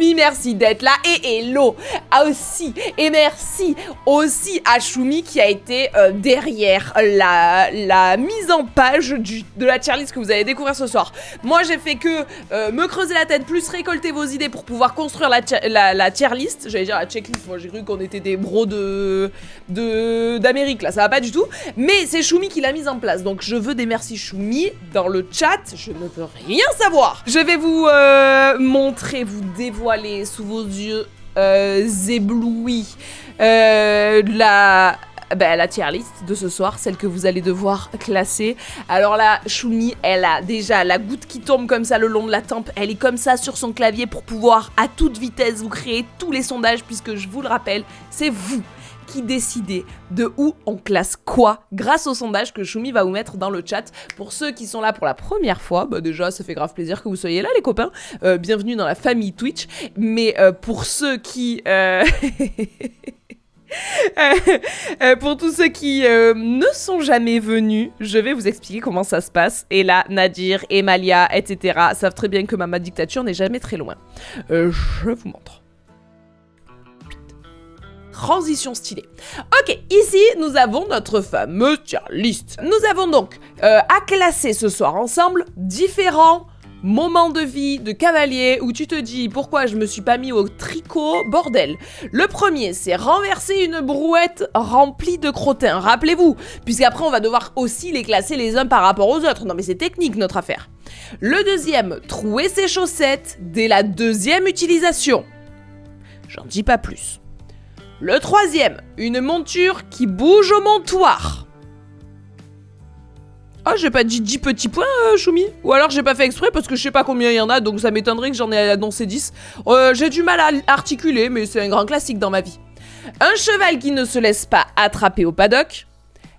Choumi, merci d'être là. Et hello aussi. Et merci aussi à Choumi qui a été derrière la mise en page de la tier list que vous allez découvrir ce soir. Moi, j'ai fait que me creuser la tête, plus récolter vos idées pour pouvoir construire la tier list. J'allais dire la checklist. Moi, j'ai cru qu'on était des bros d'Amérique, là. Ça va pas du tout. Mais c'est Choumi qui l'a mise en place. Donc, je veux des merci Choumi dans le chat. Je ne veux rien savoir. Je vais vous montrer, vous dévoiler sous vos yeux éblouis la tier list de ce soir, celle que vous allez devoir classer. Alors là, Choumi, elle a déjà la goutte qui tombe comme ça le long de la tempe. Elle est comme ça sur son clavier pour pouvoir à toute vitesse vous créer tous les sondages, puisque je vous le rappelle, c'est vous qui décidez de où on classe quoi grâce au sondage que Choumi va vous mettre dans le chat. Pour ceux qui sont là pour la première fois, bah déjà ça fait grave plaisir que vous soyez là les copains, bienvenue dans la famille Twitch. Mais pour ceux qui pour tous ceux qui ne sont jamais venus, je vais vous expliquer comment ça se passe. Et là, Nadir, Emalia, etc. savent très bien que ma dictature n'est jamais très loin. Je vous montre. Transition stylée. Ok, ici, nous avons notre fameuse tier list. Nous avons donc à classer ce soir ensemble différents moments de vie de cavalier où tu te dis pourquoi je me suis pas mis au tricot, bordel. Le premier, c'est renverser une brouette remplie de crottins. Rappelez-vous, puisqu'après on va devoir aussi les classer les uns par rapport aux autres. Non mais c'est technique notre affaire. Le deuxième, trouer ses chaussettes dès la deuxième utilisation. J'en dis pas plus. Le troisième, une monture qui bouge au montoir. Ah, j'ai pas dit 10 petits points, Choumi. Ou alors j'ai pas fait exprès parce que je sais pas combien il y en a, donc ça m'étonnerait que j'en ai annoncé 10. J'ai du mal à articuler, mais c'est un grand classique dans ma vie. Un cheval qui ne se laisse pas attraper au paddock.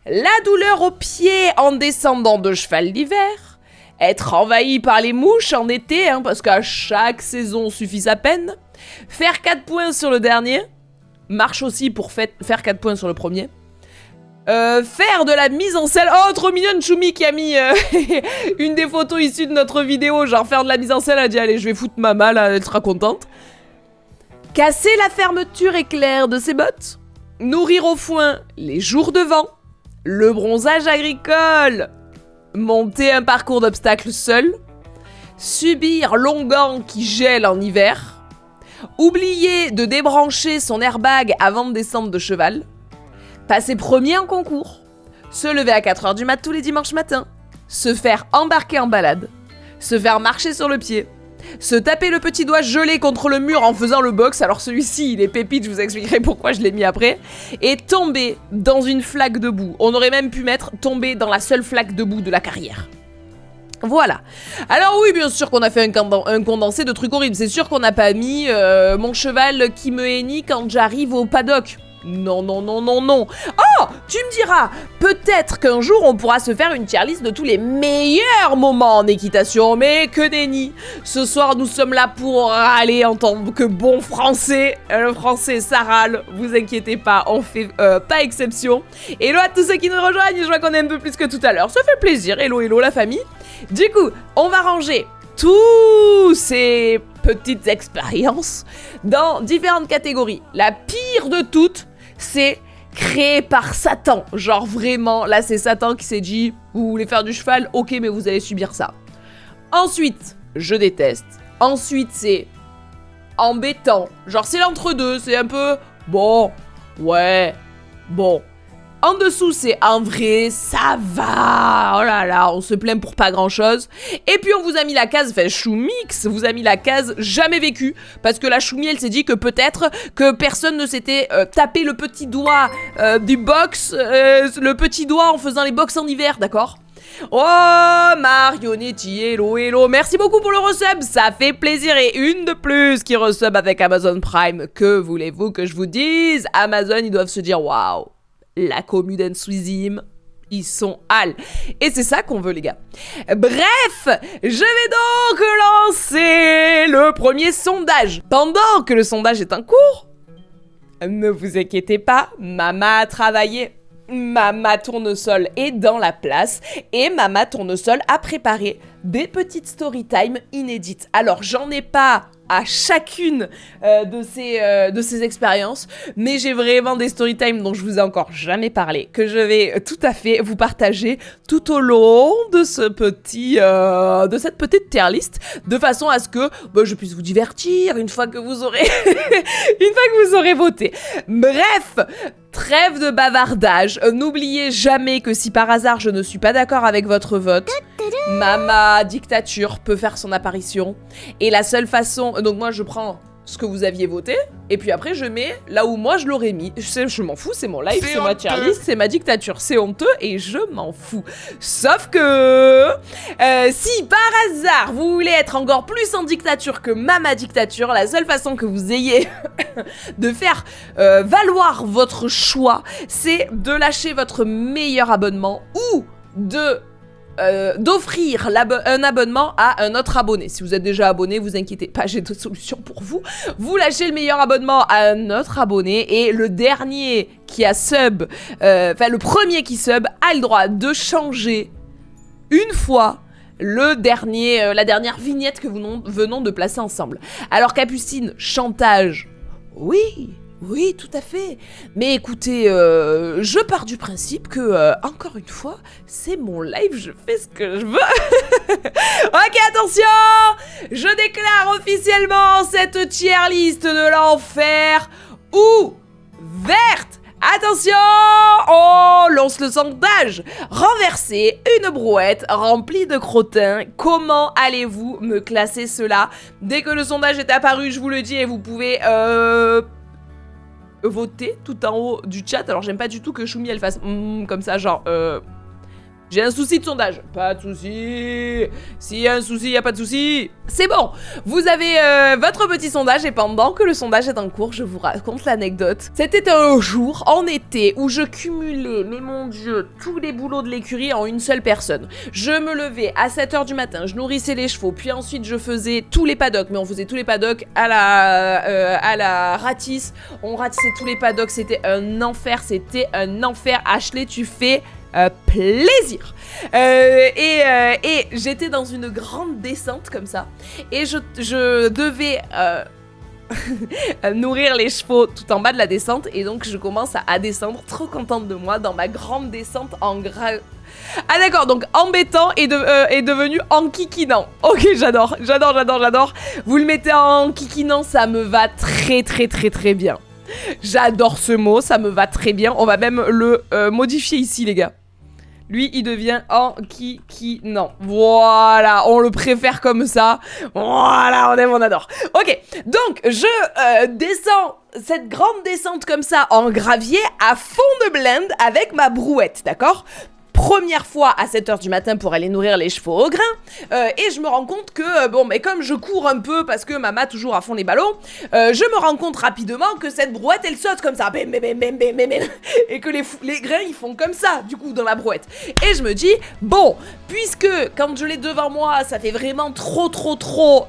La douleur aux pieds en descendant de cheval d'hiver. Être envahi par les mouches en été, hein, parce qu'à chaque saison suffit sa peine. Faire 4 points sur le dernier. Marche aussi pour faire 4 points sur le premier. Faire de la mise en scène. Oh, trop mignonne, Choumi qui a mis une des photos issues de notre vidéo. Genre faire de la mise en scène. Elle a dit, allez, je vais foutre maman, là, elle sera contente. Casser la fermeture éclair de ses bottes. Nourrir au foin les jours de vent. Le bronzage agricole. Monter un parcours d'obstacles seul. Subir l'onguent qui gèle en hiver. Oublier de débrancher son airbag avant de descendre de cheval. Passer premier en concours. Se lever à 4h du mat tous les dimanches matins. Se faire embarquer en balade. Se faire marcher sur le pied. Se taper le petit doigt gelé contre le mur en faisant le box. Alors celui-ci, il est pépite, je vous expliquerai pourquoi je l'ai mis après. Et tomber dans une flaque de boue. On aurait même pu mettre tomber dans la seule flaque de boue de la carrière. Voilà. Alors oui, bien sûr qu'on a fait un condensé de trucs horribles. C'est sûr qu'on n'a pas mis mon cheval qui me hennit quand j'arrive au paddock. Non, non, non, non, non. Oh, tu me diras, peut-être qu'un jour on pourra se faire une tier list de tous les meilleurs moments en équitation, mais que nenni. Ce soir, nous sommes là pour râler en tant que bon français. Le français, ça râle, vous inquiétez pas, on fait pas exception. Hello à tous ceux qui nous rejoignent, je vois qu'on est un peu plus que tout à l'heure, ça fait plaisir. Hello, hello la famille. Du coup, on va ranger tous ces petites expériences dans différentes catégories. La pire de toutes, c'est créé par Satan. Genre vraiment, là c'est Satan qui s'est dit, vous voulez faire du cheval, ok mais vous allez subir ça. Ensuite, je déteste. Ensuite c'est embêtant. Genre c'est l'entre-deux, c'est un peu, bon, ouais, bon. En dessous, c'est en vrai, ça va. Oh là là, on se plaint pour pas grand chose. Et puis on vous a mis la case, enfin Choumix vous a mis la case jamais vécu. Parce que la Choumi, elle s'est dit que peut-être que personne ne s'était tapé le petit doigt du box, le petit doigt en faisant les box en hiver, d'accord ? Oh, Marionnetti, hello, hello. Merci beaucoup pour le resub, ça fait plaisir. Et une de plus qui resub avec Amazon Prime. Que voulez-vous que je vous dise ? Amazon, ils doivent se dire, waouh. La commu d'Enswizim, ils sont hal. Et c'est ça qu'on veut, les gars. Bref, je vais donc lancer le premier sondage. Pendant que le sondage est en cours, ne vous inquiétez pas, maman a travaillé Mama Tournesol est dans la place et Mama Tournesol a préparé des petites story time inédites. Alors, j'en ai pas à chacune de ces expériences, mais j'ai vraiment des story time dont je vous ai encore jamais parlé, que je vais tout à fait vous partager tout au long de cette petite tier list, de façon à ce que je puisse vous divertir une fois que vous aurez voté. Bref, trêve de bavardage. N'oubliez jamais que si par hasard je ne suis pas d'accord avec votre vote, Mama Dictature peut faire son apparition. Et la seule façon... Donc moi je prends ce que vous aviez voté, et puis après je mets là où moi je l'aurais mis. Je m'en fous, c'est mon live, c'est ma tier list, c'est ma dictature. C'est honteux et je m'en fous. Sauf que... si par hasard vous voulez être encore plus en dictature que Mama Dictature, la seule façon que vous ayez de faire valoir votre choix, c'est de lâcher votre meilleur abonnement ou d'offrir un abonnement à un autre abonné. Si vous êtes déjà abonné, vous inquiétez pas, j'ai d'autres solutions pour vous. Vous lâchez le meilleur abonnement à un autre abonné et le dernier qui a sub, le premier qui sub a le droit de changer une fois la dernière vignette que nous venons de placer ensemble. Alors Capucine, chantage, oui, tout à fait. Mais écoutez, je pars du principe que, encore une fois, c'est mon live, je fais ce que je veux. Ok, attention! Je déclare officiellement cette tier list de l'enfer ouverte. Attention! On lance le sondage. Renverser une brouette remplie de crottins. Comment allez-vous me classer cela? Dès que le sondage est apparu, je vous le dis, et vous pouvez... voter tout en haut du chat. Alors j'aime pas du tout que Choumi elle fasse comme ça, genre j'ai un souci de sondage. Pas de souci. S'il y a un souci, il y a pas de souci. C'est bon. Vous avez votre petit sondage et pendant que le sondage est en cours, je vous raconte l'anecdote. C'était un jour en été où je cumulais, mais mon dieu, tous les boulots de l'écurie en une seule personne. Je me levais à 7h du matin, je nourrissais les chevaux, puis ensuite je faisais tous les paddocks, mais on faisait tous les paddocks à la ratisse. On ratissait tous les paddocks, c'était un enfer, Ashley, tu fais... plaisir. Et j'étais dans une grande descente comme ça et je devais nourrir les chevaux tout en bas de la descente et donc je commence à descendre trop contente de moi dans ma grande descente en Ah d'accord, donc embêtant est devenu enquiquinant. Ok, j'adore. Vous le mettez en enquiquinant, ça me va très bien. J'adore ce mot, ça me va très bien. On va même le modifier ici les gars. Lui, il devient enquiquinant. Voilà, on le préfère comme ça. Voilà, on aime, on adore. Ok, donc je descends cette grande descente comme ça en gravier à fond de blend avec ma brouette, d'accord ? Première fois à 7h du matin pour aller nourrir les chevaux au grain et je me rends compte que mais comme je cours un peu parce que Mama toujours à fond les ballons, je me rends compte rapidement que cette brouette elle saute comme ça et que les grains ils font comme ça du coup dans la brouette et je me dis bon, puisque quand je l'ai devant moi ça fait vraiment trop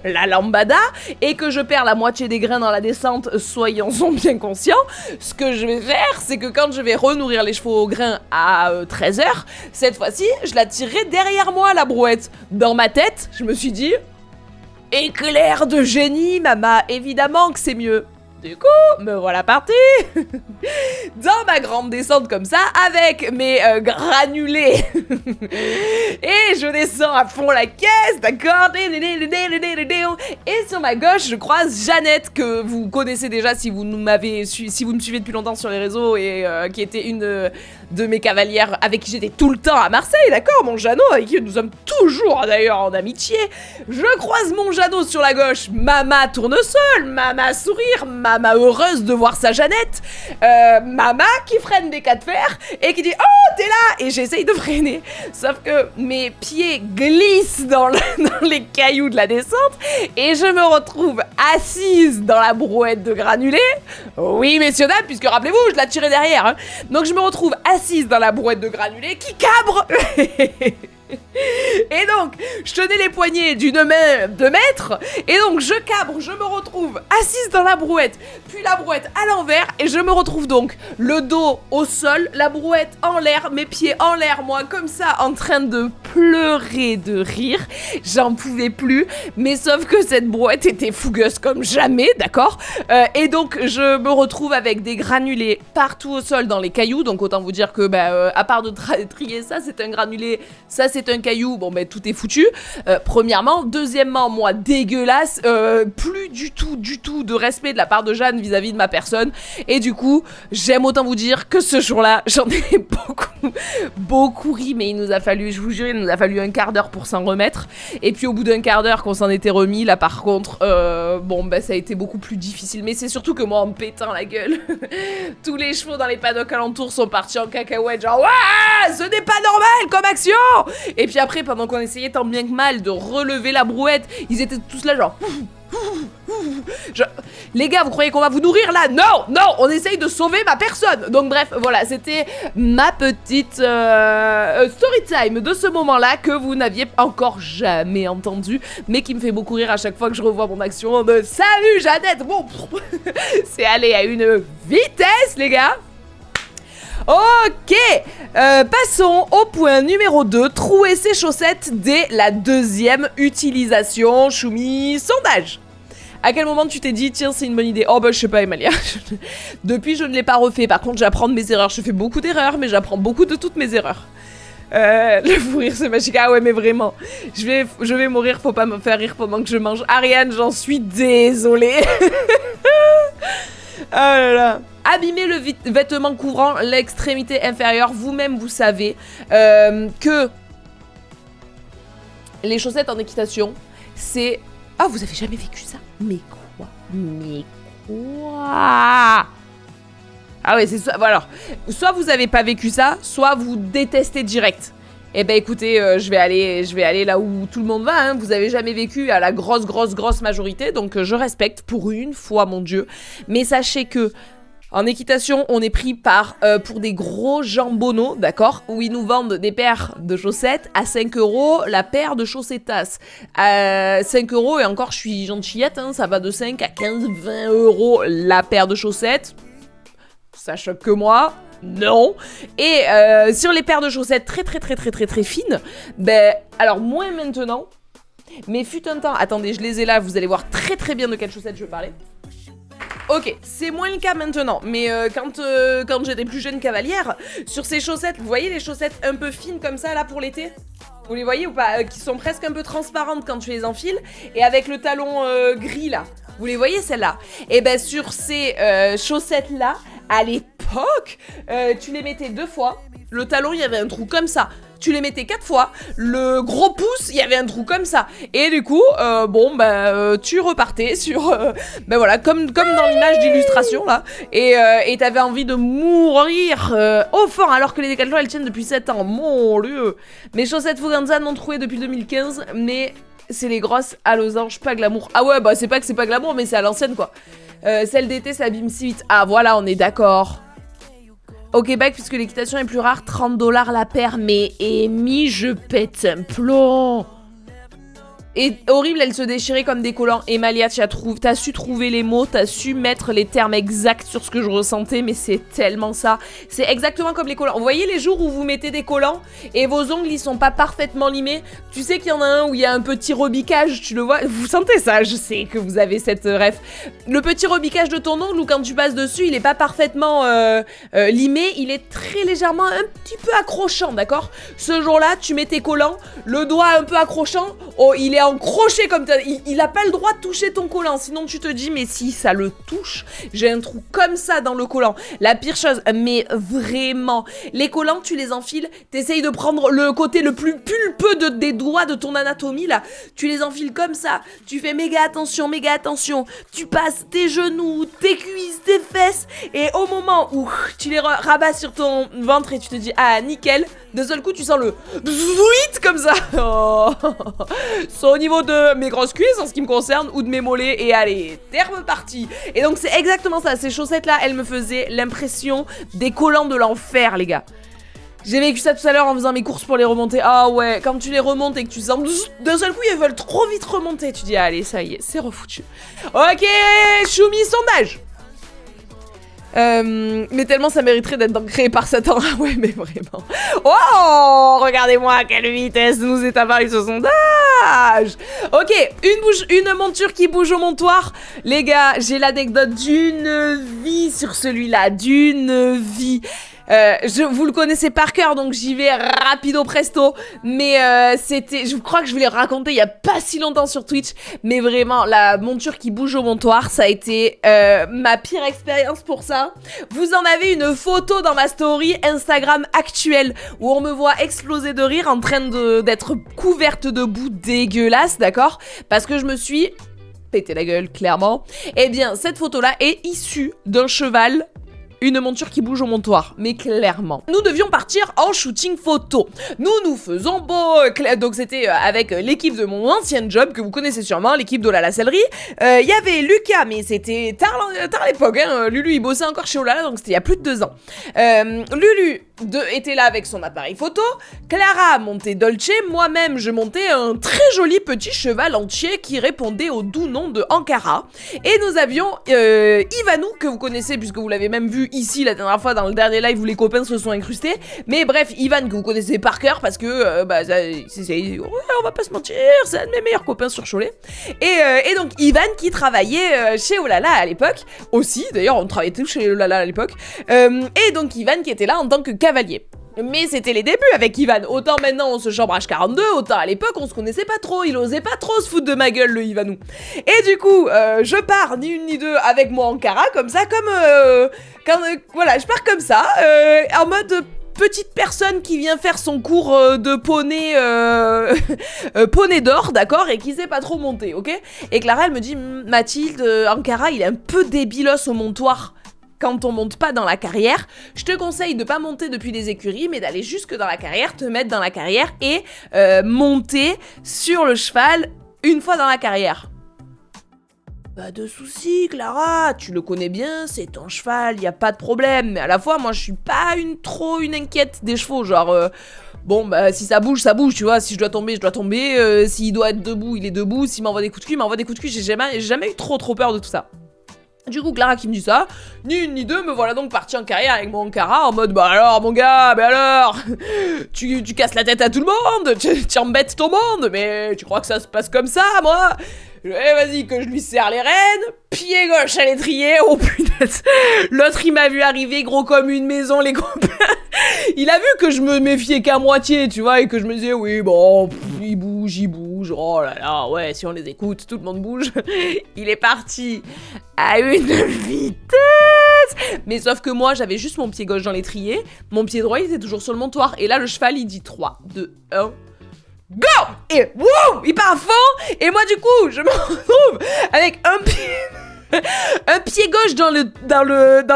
la lambada et que je perds la moitié des grains dans la descente, soyons-en bien conscients, ce que je vais faire c'est que quand je vais renourrir les chevaux au grain à 13h, cette fois-ci, je la tirerai derrière moi, la brouette. Dans ma tête, je me suis dit... Éclair de génie, Mama, évidemment que c'est mieux. Du coup, me voilà partie dans ma grande descente comme ça, avec mes granulés. Et je descends à fond la caisse, d'accord. Et sur ma gauche, je croise Jeannette, que vous connaissez déjà si vous me suivez depuis longtemps sur les réseaux, et qui était une de mes cavalières avec qui j'étais tout le temps à Marseille, d'accord. Mon Jeannot, avec qui nous sommes toujours d'ailleurs en amitié. Je croise mon Jeannot sur la gauche, Mama Tournesol, Mama Sourire, Mama heureuse de voir sa Jeannette, Mama qui freine des cas de fer et qui dit « Oh, t'es là !» Et j'essaye de freiner, sauf que mes pieds glissent dans les cailloux de la descente et je me retrouve assise dans la brouette de granulés. Oui, messieurs, dames, puisque rappelez-vous, je la tirais derrière. Hein. Donc je me retrouve assise dans la brouette de granulés qui cabre Et donc, je tenais les poignets d'une main de maître, et donc je cabre, je me retrouve assise dans la brouette, puis la brouette à l'envers, et je me retrouve donc le dos au sol, la brouette en l'air, mes pieds en l'air, moi comme ça, en train de pleurer de rire. J'en pouvais plus, mais sauf que cette brouette était fougueuse comme jamais, d'accord, et donc je me retrouve avec des granulés partout au sol dans les cailloux, donc autant vous dire que, à part de trier ça, c'est un granulé, ça c'est un caillou, bon tout est foutu, premièrement. Deuxièmement, moi dégueulasse, plus du tout de respect de la part de Jeanne vis-à-vis de ma personne, et du coup, j'aime autant vous dire que ce jour-là, j'en ai beaucoup ri, mais il nous a fallu, je vous jure, il nous a fallu un quart d'heure pour s'en remettre, et puis au bout d'un quart d'heure qu'on s'en était remis, là par contre, ça a été beaucoup plus difficile, mais c'est surtout que moi, en me pétant la gueule, tous les chevaux dans les paddocks alentours sont partis en cacahuète, genre « Ouah, ce n'est pas normal comme action !» Et puis après, pendant qu'on essayait tant bien que mal de relever la brouette, ils étaient tous là genre... Les gars, vous croyez qu'on va vous nourrir là? Non, on essaye de sauver ma personne. Donc bref, voilà, c'était ma petite story time de ce moment-là que vous n'aviez encore jamais entendu, mais qui me fait beaucoup rire à chaque fois que je revois mon action de « Salut Jeannette !» Bon, c'est allé à une vitesse, les gars. Ok, passons au point numéro 2, trouer ses chaussettes dès la deuxième utilisation. Choumi, sondage. À quel moment tu t'es dit, tiens, c'est une bonne idée? Oh je sais pas, Emalia. Depuis, je ne l'ai pas refait. Par contre, j'apprends de mes erreurs. Je fais beaucoup d'erreurs, mais j'apprends beaucoup de toutes mes erreurs. Le fou rire, c'est magique. Ah ouais, mais vraiment. Je vais mourir, faut pas me faire rire pendant que je mange. Ariane, j'en suis désolée. Oh là là. Abîmer le vêtement couvrant l'extrémité inférieure. Vous-même, vous savez que les chaussettes en équitation, c'est... Ah, vous avez jamais vécu ça? Mais quoi? Ah ouais, c'est ça. Alors, soit vous avez pas vécu ça, soit vous détestez direct. Eh ben écoutez, je vais aller là où tout le monde va, hein. Vous avez jamais vécu à la grosse majorité, donc je respecte pour une fois, mon Dieu. Mais sachez que en équitation, on est pris pour des gros jambonneaux, d'accord, où ils nous vendent des paires de chaussettes à 5 € la paire de chaussettas. À 5 € et encore, je suis gentillette, hein, ça va de 5 à 15, 20 € la paire de chaussettes. Ça choque que moi. Non. Et sur les paires de chaussettes très fines, alors moins maintenant, mais fut un temps, attendez, je les ai là, vous allez voir très bien de quelles chaussettes je parlais. Ok, c'est moins le cas maintenant, mais quand j'étais plus jeune cavalière, sur ces chaussettes, vous voyez les chaussettes un peu fines comme ça là pour l'été? Vous les voyez ou pas? Qui sont presque un peu transparentes quand tu les enfiles, et avec le talon gris là. Vous les voyez celles-là? Et sur ces chaussettes là, à l'époque, tu les mettais 2 fois, le talon il y avait un trou comme ça. Tu les mettais 4 fois, le gros pouce, il y avait un trou comme ça. Et du coup, tu repartais sur, voilà, comme dans l'image d'illustration, là. Et t'avais envie de mourir au fond, alors que les Décathlon, elles tiennent depuis 7 ans. Mon Dieu. Mes chaussettes Fuganza n'ont trouvé depuis 2015, mais c'est les grosses à losange, pas glamour. Ah ouais, c'est pas que c'est pas glamour, mais c'est à l'ancienne, quoi. Celle d'été s'abîme si vite. Ah, voilà, on est d'accord. Au Québec, puisque l'équitation est plus rare, 30 $ la paire. Mais Amy, je pète un plomb. Et horrible, elle se déchirait comme des collants. Emalia, t'as su trouver les mots, t'as su mettre les termes exacts sur ce que je ressentais, mais c'est tellement ça. C'est exactement comme les collants. Vous voyez les jours où vous mettez des collants et vos ongles, ils sont pas parfaitement limés? Tu sais qu'il y en a un où il y a un petit rebiquage, tu le vois? Vous sentez ça? Je sais que vous avez cette ref. Le petit rebiquage de ton ongle, où quand tu passes dessus, il est pas parfaitement limé, il est très légèrement un petit peu accrochant, d'accord? Ce jour-là, tu mets tes collants, le doigt un peu accrochant, oh, il est encroché comme il a pas le droit de toucher ton collant, sinon tu te dis mais si ça le touche, j'ai un trou comme ça dans le collant. La pire chose, mais vraiment, les collants tu les enfiles, t'essayes de prendre le côté le plus pulpeux des doigts de ton anatomie là, tu les enfiles comme ça, tu fais méga attention, tu passes tes genoux, tes cuisses, tes fesses, et au moment où tu les rabats sur ton ventre et tu te dis ah nickel, de seul coup tu sens le zouit comme ça. Oh. Au niveau de mes grosses cuisses en ce qui me concerne, ou de mes mollets, et allez, terme parti. Et donc c'est exactement ça, ces chaussettes là, elles me faisaient l'impression des collants de l'enfer, les gars. J'ai vécu ça tout à l'heure en faisant mes courses pour les remonter. Ah ouais, quand tu les remontes et que tu sens d'un seul coup ils veulent trop vite remonter, tu dis allez ça y est, c'est refoutu. Ok, Choumi, sondage. Mais tellement ça mériterait d'être créé par Satan. Ah ouais, mais vraiment. Oh, regardez-moi à quelle vitesse nous est apparu ce sondage. Ok, une monture qui bouge au montoir. Les gars, j'ai l'anecdote d'une vie sur celui-là, d'une vie. Vous le connaissez par cœur, donc j'y vais rapido presto. Mais je crois que je vous l'ai raconté il y a pas si longtemps sur Twitch. Mais vraiment, la monture qui bouge au montoir, ça a été ma pire expérience pour ça. Vous en avez une photo dans ma story Instagram actuelle où on me voit exploser de rire en train d'être couverte de boue dégueulasse, d'accord? Parce que je me suis pété la gueule, clairement. Eh bien, cette photo-là est issue d'un cheval. Une monture qui bouge au montoir, mais clairement. Nous devions partir en shooting photo. Nous faisons beau. Donc c'était avec l'équipe de mon ancien job, que vous connaissez sûrement, l'équipe d'Olala Sellerie. Il y avait Lucas, mais c'était tard à l'époque. Hein. Lulu, il bossait encore chez Olala, donc c'était il y a plus de 2 ans. Lulu était là avec son appareil photo. Clara montait Dolce. Moi-même, je montais un très joli petit cheval entier qui répondait au doux nom de Ankara. Et nous avions Ivanou, que vous connaissez puisque vous l'avez même vu ici la dernière fois dans le dernier live où les copains se sont incrustés. Mais bref, Ivan que vous connaissez par cœur parce que ouais, on va pas se mentir, c'est un de mes meilleurs copains sur Cholet. Et donc Ivan qui travaillait chez Olala à l'époque aussi. D'ailleurs, on travaillait tous chez Olala à l'époque. Et donc Ivan qui était là en tant que cavalier. Mais c'était les débuts avec Ivan. Autant maintenant on se chambre H42, autant à l'époque on se connaissait pas trop. Il osait pas trop se foutre de ma gueule, le Ivanou. Et du coup, je pars ni une ni deux avec mon Ankara, comme ça, voilà, je pars comme ça, en mode petite personne qui vient faire son cours de poney, poney d'or, d'accord, et qui sait pas trop monter, ok? Et Clara, elle me dit, Mathilde, Ankara, il est un peu débilos au montoir. Quand on monte pas dans la carrière, je te conseille de pas monter depuis les écuries, mais d'aller jusque dans la carrière, te mettre dans la carrière et monter sur le cheval une fois dans la carrière. Pas de soucis, Clara, tu le connais bien, c'est ton cheval, y a pas de problème. Mais à la fois, moi, je suis pas une inquiète des chevaux, genre... Bon, bah, si ça bouge, tu vois. Si je dois tomber, je dois tomber. S'il doit être debout, il est debout. S'il m'envoie des coups de cul, il m'envoie des coups de cul. J'ai jamais eu trop peur de tout ça. Du coup, Clara qui me dit ça, ni une ni deux, me voilà donc parti en carrière avec mon Ankara en mode bah alors mon gars, bah alors tu casses la tête à tout le monde, tu embêtes ton monde, mais tu crois que ça se passe comme ça, moi? Vas-y, que je lui serre les rênes, pied gauche à l'étrier, oh punaise. L'autre il m'a vu arriver gros comme une maison, les copains. Il a vu que je me méfiais qu'à moitié, tu vois, et que je me disais oui bon, il bouge, oh là là, ouais, si on les écoute, tout le monde bouge. Il est parti à une vitesse. Mais sauf que moi, j'avais juste mon pied gauche dans l'étrier, mon pied droit il était toujours sur le montoir, et là le cheval il dit 3, 2, 1... Go! Et wow! Il part à fond! Et moi du coup, je me retrouve avec un pied gauche dans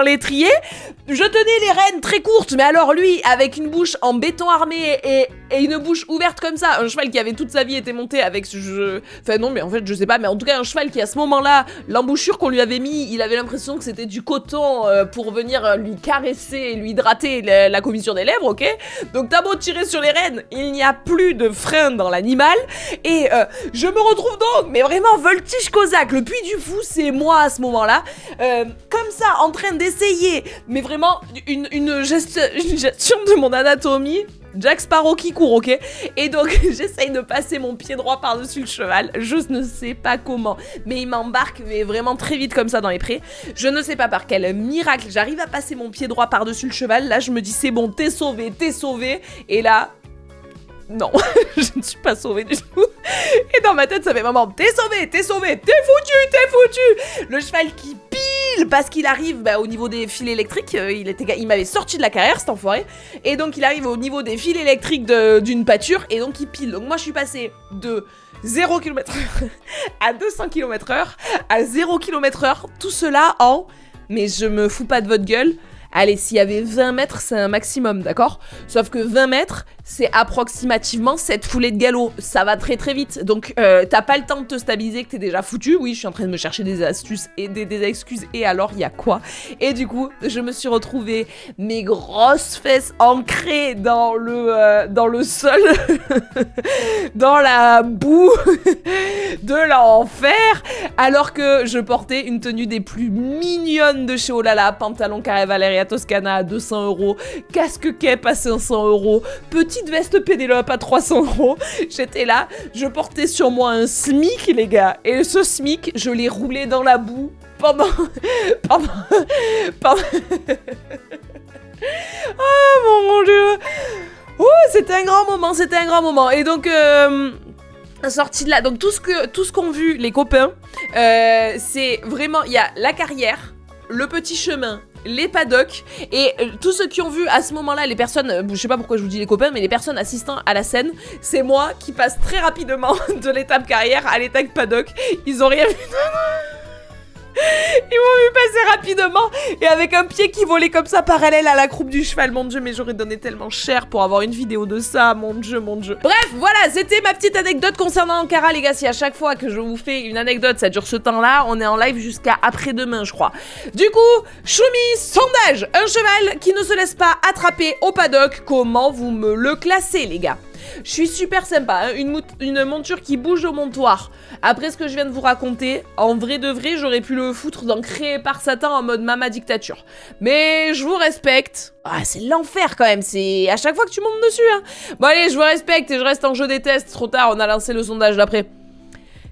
l'étrier. Je tenais les rênes très courtes, mais alors lui, avec une bouche en béton armé et une bouche ouverte comme ça, un cheval qui avait toute sa vie été monté avec enfin non, mais en fait, je sais pas, mais en tout cas, un cheval qui à ce moment-là, l'embouchure qu'on lui avait mis, il avait l'impression que c'était du coton pour venir lui caresser et lui hydrater la commissure des lèvres, ok? Donc t'as beau tirer sur les rênes, il n'y a plus de frein dans l'animal, et je me retrouve donc, mais vraiment voltige cosaque, le puits du fou, c'est moi à ce moment-là, comme ça, en train d'essayer, mais vraiment une gestion de mon anatomie, Jack Sparrow qui court, ok? Et donc j'essaye de passer mon pied droit par-dessus le cheval, je ne sais pas comment, mais il m'embarque mais vraiment très vite comme ça dans les prés. Je ne sais pas par quel miracle j'arrive à passer mon pied droit par-dessus le cheval. Là je me dis c'est bon, t'es sauvé, et là... Non, je ne suis pas sauvée du tout. Et dans ma tête, ça fait maman, t'es sauvé, t'es foutu. Le cheval qui pile parce qu'il arrive au niveau des fils électriques. Il m'avait sorti de la carrière, cet enfoiré. Et donc, il arrive au niveau des fils électriques d'une pâture. Et donc, il pile. Donc, moi, je suis passée de 0 km/h à 200 km/h à 0 km/h. Tout cela en... Mais je me fous pas de votre gueule. Allez, s'il y avait 20 mètres, c'est un maximum, d'accord? Sauf que 20 mètres, c'est approximativement 7 foulées de galop. Ça va très très vite. Donc t'as pas le temps de te stabiliser, que t'es déjà foutu. Oui, je suis en train de me chercher des astuces et des excuses. Et alors, il y a quoi? Et du coup, je me suis retrouvée mes grosses fesses ancrées dans le sol, dans la boue de l'enfer, alors que je portais une tenue des plus mignonnes de chez Olala, pantalon carré Valeria Toscana à 200 €, casque cape à 500 €, petite veste Pénélope à 300 €. J'étais là, je portais sur moi un SMIC, les gars, et ce SMIC, je l'ai roulé dans la boue pendant... Oh mon dieu. Oh, c'était un grand moment, et donc... sortie de là, donc tout ce qu'ont vu les copains, c'est vraiment, il y a la carrière, le petit chemin, les paddocks, et tous ceux qui ont vu à ce moment-là, les personnes, je sais pas pourquoi je vous dis les copains, mais les personnes assistant à la scène, c'est moi qui passe très rapidement de l'étape carrière à l'étape paddock. Ils ont rien vu. Ils m'ont vu passer rapidement et avec un pied qui volait comme ça parallèle à la croupe du cheval. Mon dieu, mais j'aurais donné tellement cher pour avoir une vidéo de ça, mon dieu, mon dieu. Bref, voilà, c'était ma petite anecdote concernant Ankara, les gars. Si à chaque fois que je vous fais une anecdote, ça dure ce temps-là, on est en live jusqu'à après-demain, je crois. Du coup, Choumi, sondage. Un cheval qui ne se laisse pas attraper au paddock, comment vous me le classez, les gars? Je suis super sympa, hein. Une monture qui bouge au montoir. Après ce que je viens de vous raconter, en vrai de vrai, j'aurais pu le foutre dans Créé par Satan en mode Mama Dictature. Mais je vous respecte. Ah, c'est l'enfer quand même, c'est à chaque fois que tu montes dessus, hein. Bon allez, je vous respecte et je reste en jeu des tests. Trop tard, on a lancé le sondage d'après.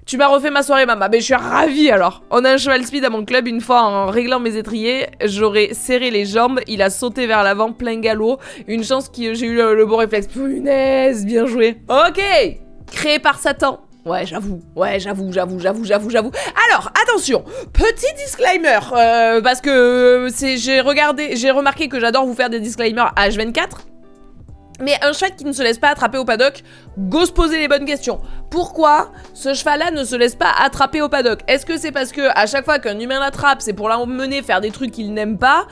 Tu m'as refait ma soirée, maman. Mais je suis ravie alors. On a un cheval speed à mon club. Une fois, en réglant mes étriers, j'aurais serré les jambes. Il a sauté vers l'avant, plein galop. Une chance que j'ai eu le bon réflexe. Punaise, bien joué. Ok. Créé par Satan. Ouais, j'avoue. Alors, attention, petit disclaimer, parce que j'ai remarqué que j'adore vous faire des disclaimers H24. Mais un cheval qui ne se laisse pas attraper au paddock, go se poser les bonnes questions. Pourquoi ce cheval-là ne se laisse pas attraper au paddock? Est-ce que c'est parce que à chaque fois qu'un humain l'attrape, c'est pour l'emmener faire des trucs qu'il n'aime pas?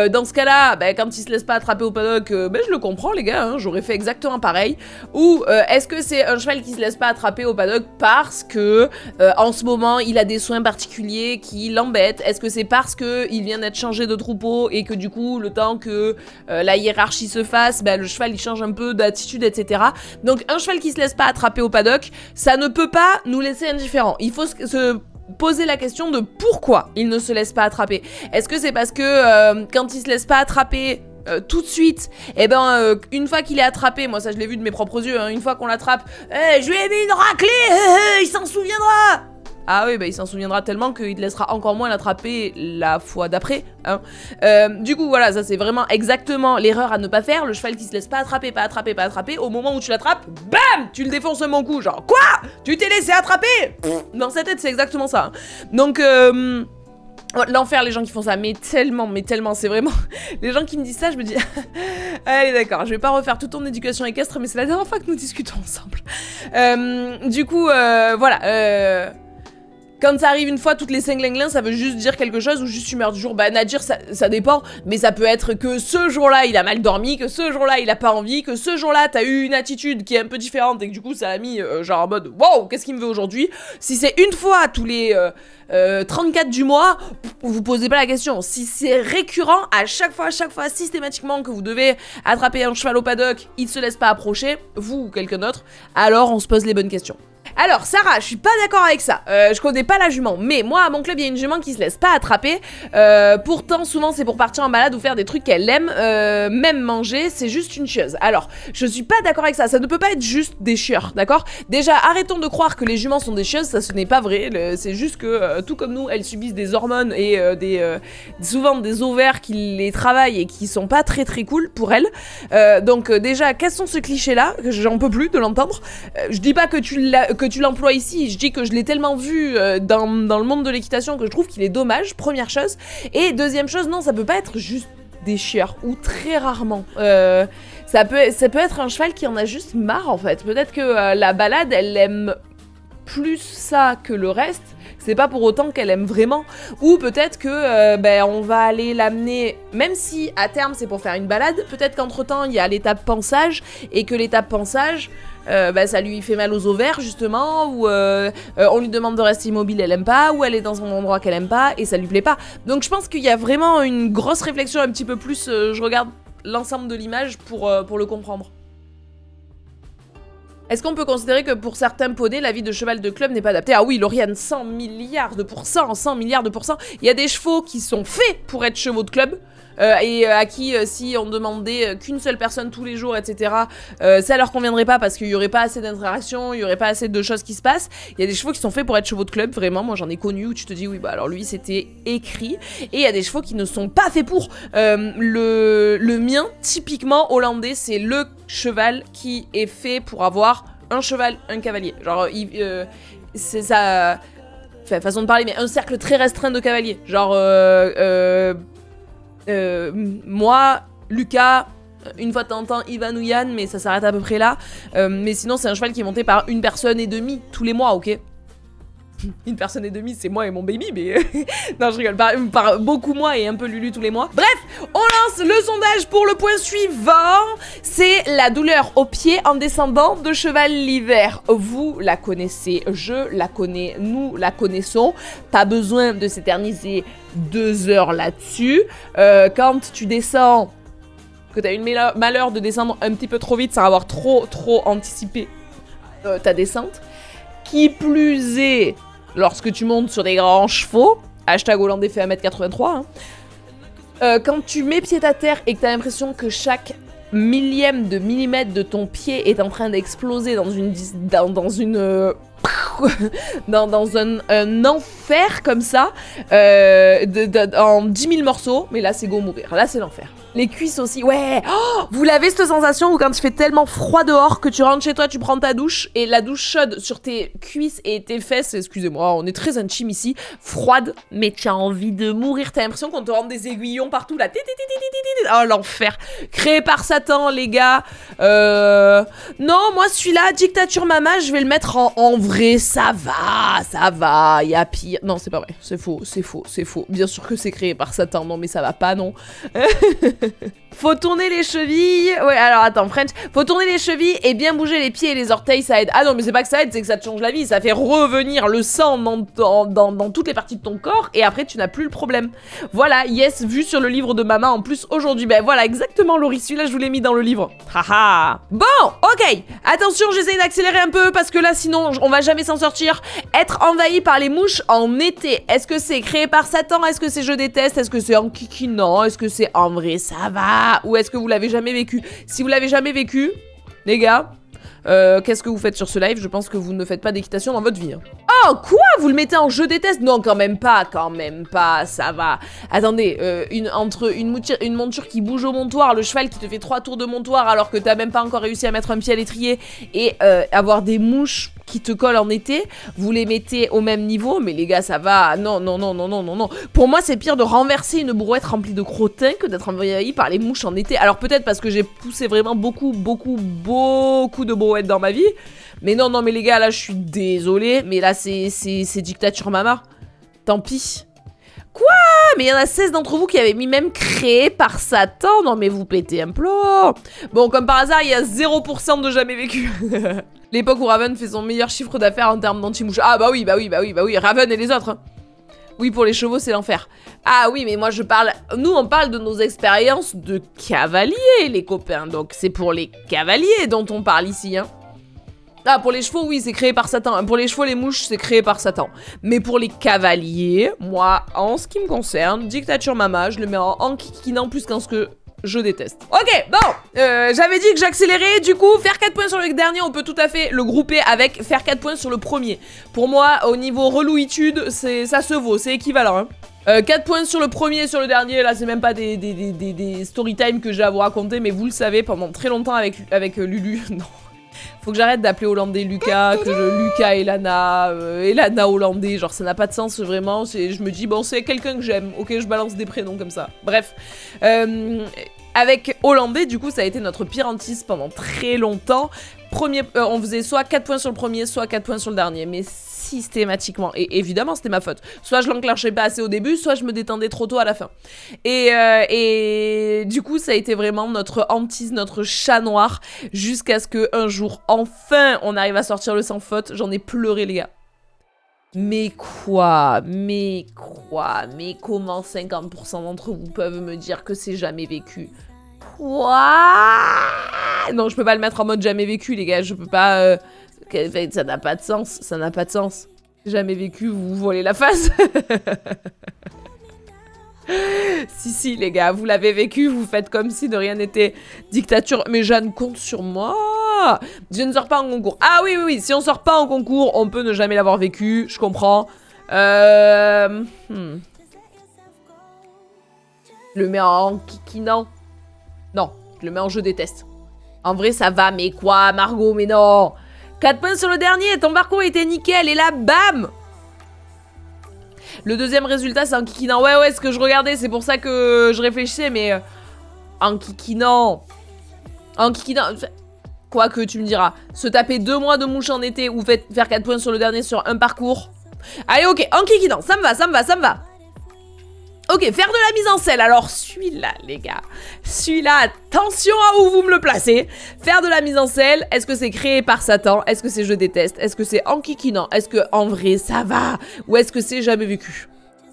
Dans ce cas-là, quand il se laisse pas attraper au paddock, je le comprends les gars, hein, j'aurais fait exactement pareil. Ou est-ce que c'est un cheval qui se laisse pas attraper au paddock parce que en ce moment il a des soins particuliers qui l'embêtent? Est-ce que c'est parce que il vient d'être changé de troupeau et que du coup le temps que la hiérarchie se fasse, le cheval il change un peu d'attitude, etc. Donc un cheval qui se laisse pas attraper au paddock, ça ne peut pas nous laisser indifférents. Il faut se poser la question de pourquoi il ne se laisse pas attraper. Est-ce que c'est parce que quand il se laisse pas attraper tout de suite, une fois qu'il est attrapé, moi ça je l'ai vu de mes propres yeux, hein, une fois qu'on l'attrape, je lui ai mis une raclée, il s'en souviendra. Ah oui, il s'en souviendra tellement qu'il te laissera encore moins l'attraper la fois d'après, hein. Du coup, voilà, ça c'est vraiment exactement l'erreur à ne pas faire. Le cheval qui se laisse pas attraper, au moment où tu l'attrapes, bam, tu le défonces un bon coup, genre, quoi? Tu t'es laissé attraper? Dans sa tête, c'est exactement ça, hein. Donc, l'enfer, les gens qui font ça, mais tellement, c'est vraiment... Les gens qui me disent ça, je me dis... Allez, d'accord, je vais pas refaire toute ton éducation équestre, mais c'est la dernière fois que nous discutons ensemble. Du coup, voilà, quand ça arrive une fois toutes les 5 linglins, ça veut juste dire quelque chose ou juste tu meurs du jour. Nadir, ça dépend, mais ça peut être que ce jour-là, il a mal dormi, que ce jour-là, il a pas envie, que ce jour-là, t'as eu une attitude qui est un peu différente et que du coup, ça a mis genre en mode « Wow, qu'est-ce qu'il me veut aujourd'hui ?» Si c'est une fois tous les 34 du mois, vous posez pas la question. Si c'est récurrent, à chaque fois, systématiquement, que vous devez attraper un cheval au paddock, il se laisse pas approcher, vous ou quelqu'un d'autre, alors on se pose les bonnes questions. Alors Sarah, je suis pas d'accord avec ça, je connais pas la jument, mais moi à mon club il y a une jument qui se laisse pas attraper, pourtant souvent c'est pour partir en balade ou faire des trucs qu'elle aime, même manger, c'est juste une chieuse. Alors, je suis pas d'accord avec ça, ça ne peut pas être juste des chieurs, d'accord? Déjà, arrêtons de croire que les juments sont des chieuses, ça ce n'est pas vrai, c'est juste que tout comme nous, elles subissent des hormones et souvent des ovaires qui les travaillent et qui sont pas très cool pour elles. Donc déjà, cassons ce cliché-là, que j'en peux plus de l'entendre. Je dis pas que tu l'emploies ici, je dis que je l'ai tellement vu dans le monde de l'équitation que je trouve qu'il est dommage, première chose. Et deuxième chose, non, ça peut pas être juste des chieurs, ou très rarement. Ça peut être un cheval qui en a juste marre en fait. Peut-être que la balade, elle aime plus ça que le reste. c'est pas pour autant qu'elle aime vraiment. Ou peut-être que on va aller l'amener, même si à terme c'est pour faire une balade, peut-être qu'entre temps il y a l'étape pansage, et que l'étape pansage, ça lui fait mal aux ovaires justement, ou on lui demande de rester immobile, elle aime pas, ou elle est dans un endroit qu'elle aime pas et ça lui plaît pas. Donc je pense qu'il y a vraiment une grosse réflexion, un petit peu plus, je regarde l'ensemble de l'image pour le comprendre. Est-ce qu'on peut considérer que pour certains poneys, la vie de cheval de club n'est pas adaptée? Ah oui, Lauriane, 100 milliards de pourcents, 100 milliards de pourcents. Il y a des chevaux qui sont faits pour être chevaux de club. Et à qui, si on demandait qu'une seule personne tous les jours, etc., ça leur conviendrait pas parce qu'il y aurait pas assez d'interactions, il y aurait pas assez de choses qui se passent. Il y a des chevaux qui sont faits pour être chevaux de club, vraiment. Moi, j'en ai connu où tu te dis, oui, bah alors lui, c'était écrit. Et il y a des chevaux qui ne sont pas faits pour. Le mien, typiquement hollandais, c'est le cheval qui est fait pour avoir un cheval, un cavalier. Genre, c'est ça. Enfin, façon de parler, mais un cercle très restreint de cavaliers. Genre, moi, Lucas, une fois de temps en temps, Ivan ou Yann, mais ça s'arrête à peu près là. Mais sinon, c'est un cheval qui est monté par une personne et demie tous les mois, ok? Une personne et demie, c'est moi et mon baby, mais... non, je rigole, par beaucoup moi et un peu Lulu tous les mois. Bref, on lance le sondage pour le point suivant. C'est la douleur au pied en descendant de cheval l'hiver. Vous la connaissez, je la connais, nous la connaissons. Pas besoin de s'éterniser 2 heures là-dessus. Quand tu descends, que t'as eu le malheur de descendre un petit peu trop vite sans avoir trop anticipé ta descente. Qui plus est, lorsque tu montes sur des grands chevaux, hashtag hollandais fait 1m83, quand tu mets pied à terre et que t'as l'impression que chaque millième de millimètre de ton pied est en train d'exploser dans un enfer comme ça, en 10 000 morceaux, mais là c'est go mourir, là c'est l'enfer. Les cuisses aussi, ouais. Oh, vous l'avez cette sensation où quand il fait tellement froid dehors que tu rentres chez toi, tu prends ta douche et la douche chaude sur tes cuisses et tes fesses, excusez-moi, on est très intime ici, froide, mais tu as envie de mourir, t'as l'impression qu'on te rentre des aiguillons partout là. Oh l'enfer. Créé par Satan les gars. Non, moi celui-là, Dictature Mama, je vais le mettre en vrai, ça va, il y a pire. Non, c'est pas vrai, c'est faux. Bien sûr que c'est créé par Satan, non mais ça va pas, non. Faut tourner les chevilles. Ouais, alors attends, French. Faut tourner les chevilles et bien bouger les pieds et les orteils, ça aide. Ah non, mais c'est pas que ça aide, c'est que ça te change la vie. Ça fait revenir le sang dans toutes les parties de ton corps et après tu n'as plus le problème. Voilà, yes, vu sur le livre de maman en plus aujourd'hui. Ben voilà, exactement, Laurie. Celui-là, je vous l'ai mis dans le livre. Haha. Bon, ok. Attention, j'essaye d'accélérer un peu parce que là, sinon, on va jamais s'en sortir. Être envahi par les mouches en été. Est-ce que c'est créé par Satan? Est-ce que c'est je déteste? Est-ce que c'est en kikinant? Est-ce que c'est en vrai? Ça va? Ou est-ce que vous l'avez jamais vécu? Si vous l'avez jamais vécu, les gars, qu'est-ce que vous faites sur ce live? Je pense que vous ne faites pas d'équitation dans votre vie. Hein. Oh, quoi? Vous le mettez en je déteste? Non, quand même pas, ça va. Attendez, entre une monture qui bouge au montoir, le cheval qui te fait 3 tours de montoir alors que t'as même pas encore réussi à mettre un pied à l'étrier, et avoir des mouches qui te collent en été, vous les mettez au même niveau, mais les gars, ça va. Non. Pour moi, c'est pire de renverser une brouette remplie de crottins que d'être envahi par les mouches en été. Alors peut-être parce que j'ai poussé vraiment beaucoup de brouettes dans ma vie. Mais non, mais les gars, là, je suis désolée, mais là, c'est Dictature Mama. Tant pis. Quoi? Mais il y en a 16 d'entre vous qui avaient mis même créé par Satan. Non, mais vous pétez un plomb. Bon, comme par hasard, il y a 0% de jamais vécu. L'époque où Raven fait son meilleur chiffre d'affaires en termes d'anti-mouche. Ah bah oui, Raven et les autres. Hein. Oui, pour les chevaux, c'est l'enfer. Ah oui, mais moi, je parle... Nous, on parle de nos expériences de cavaliers, les copains. Donc, c'est pour les cavaliers dont on parle ici, hein. Ah, pour les chevaux, oui, c'est créé par Satan. Pour les chevaux, les mouches, c'est créé par Satan. Mais pour les cavaliers, moi, en ce qui me concerne, Dictature Mama, je le mets en kikinant plus qu'en ce que je déteste. Ok, bon, j'avais dit que j'accélérais, du coup, faire 4 points sur le dernier, on peut tout à fait le grouper avec faire 4 points sur le premier. Pour moi, au niveau relouitude, ça se vaut, c'est équivalent, hein. 4 points sur le premier et sur le dernier, là c'est même pas des story time que j'ai à vous raconter, mais vous le savez, pendant très longtemps avec Lulu, non. Faut que j'arrête d'appeler hollandais Lucas, Lucas Elana, Elana hollandais, genre ça n'a pas de sens vraiment, je me dis bon c'est quelqu'un que j'aime, ok je balance des prénoms comme ça, bref. Avec hollandais du coup ça a été notre pire hantise pendant très longtemps, on faisait soit 4 points sur le premier, soit 4 points sur le dernier. Mais systématiquement. Et évidemment, c'était ma faute. Soit je l'enclenchais pas assez au début, soit je me détendais trop tôt à la fin. Et du coup, ça a été vraiment notre hantise, notre chat noir, jusqu'à ce qu'un jour, enfin, on arrive à sortir le sans faute. J'en ai pleuré, les gars. Mais quoi? Mais comment 50% d'entre vous peuvent me dire que c'est jamais vécu? Quoi? Non, je peux pas le mettre en mode jamais vécu, les gars. Je peux pas... ça n'a pas de sens. Ça n'a pas de sens. Jamais vécu, vous vous voilez la face. Si, les gars, vous l'avez vécu. Vous faites comme si de rien n'était. Dictature. Mais Jeanne compte sur moi. Je ne sors pas en concours. Ah oui. Si on sort pas en concours, on peut ne jamais l'avoir vécu. Je comprends. Le mets en kikinant. Non, je le mets en je déteste. En vrai, ça va, mais quoi, Margot, mais non. 4 points sur le dernier, ton parcours était nickel, et là, bam. Le deuxième résultat, c'est en kikinant. Ouais, ce que je regardais, c'est pour ça que je réfléchissais, mais... en kikinant. Quoique, tu me diras. Se taper 2 mois de mouche en été ou faire 4 points sur le dernier sur un parcours. Allez, ok, en kikinant, ça me va. Ok, faire de la mise en scène. Alors, celui-là, les gars. Celui-là, attention à où vous me le placez. Faire de la mise en scène. Est-ce que c'est créé par Satan? Est-ce que c'est je déteste? Est-ce que c'est en kikinant? Est-ce que en vrai, ça va? Ou est-ce que c'est jamais vécu?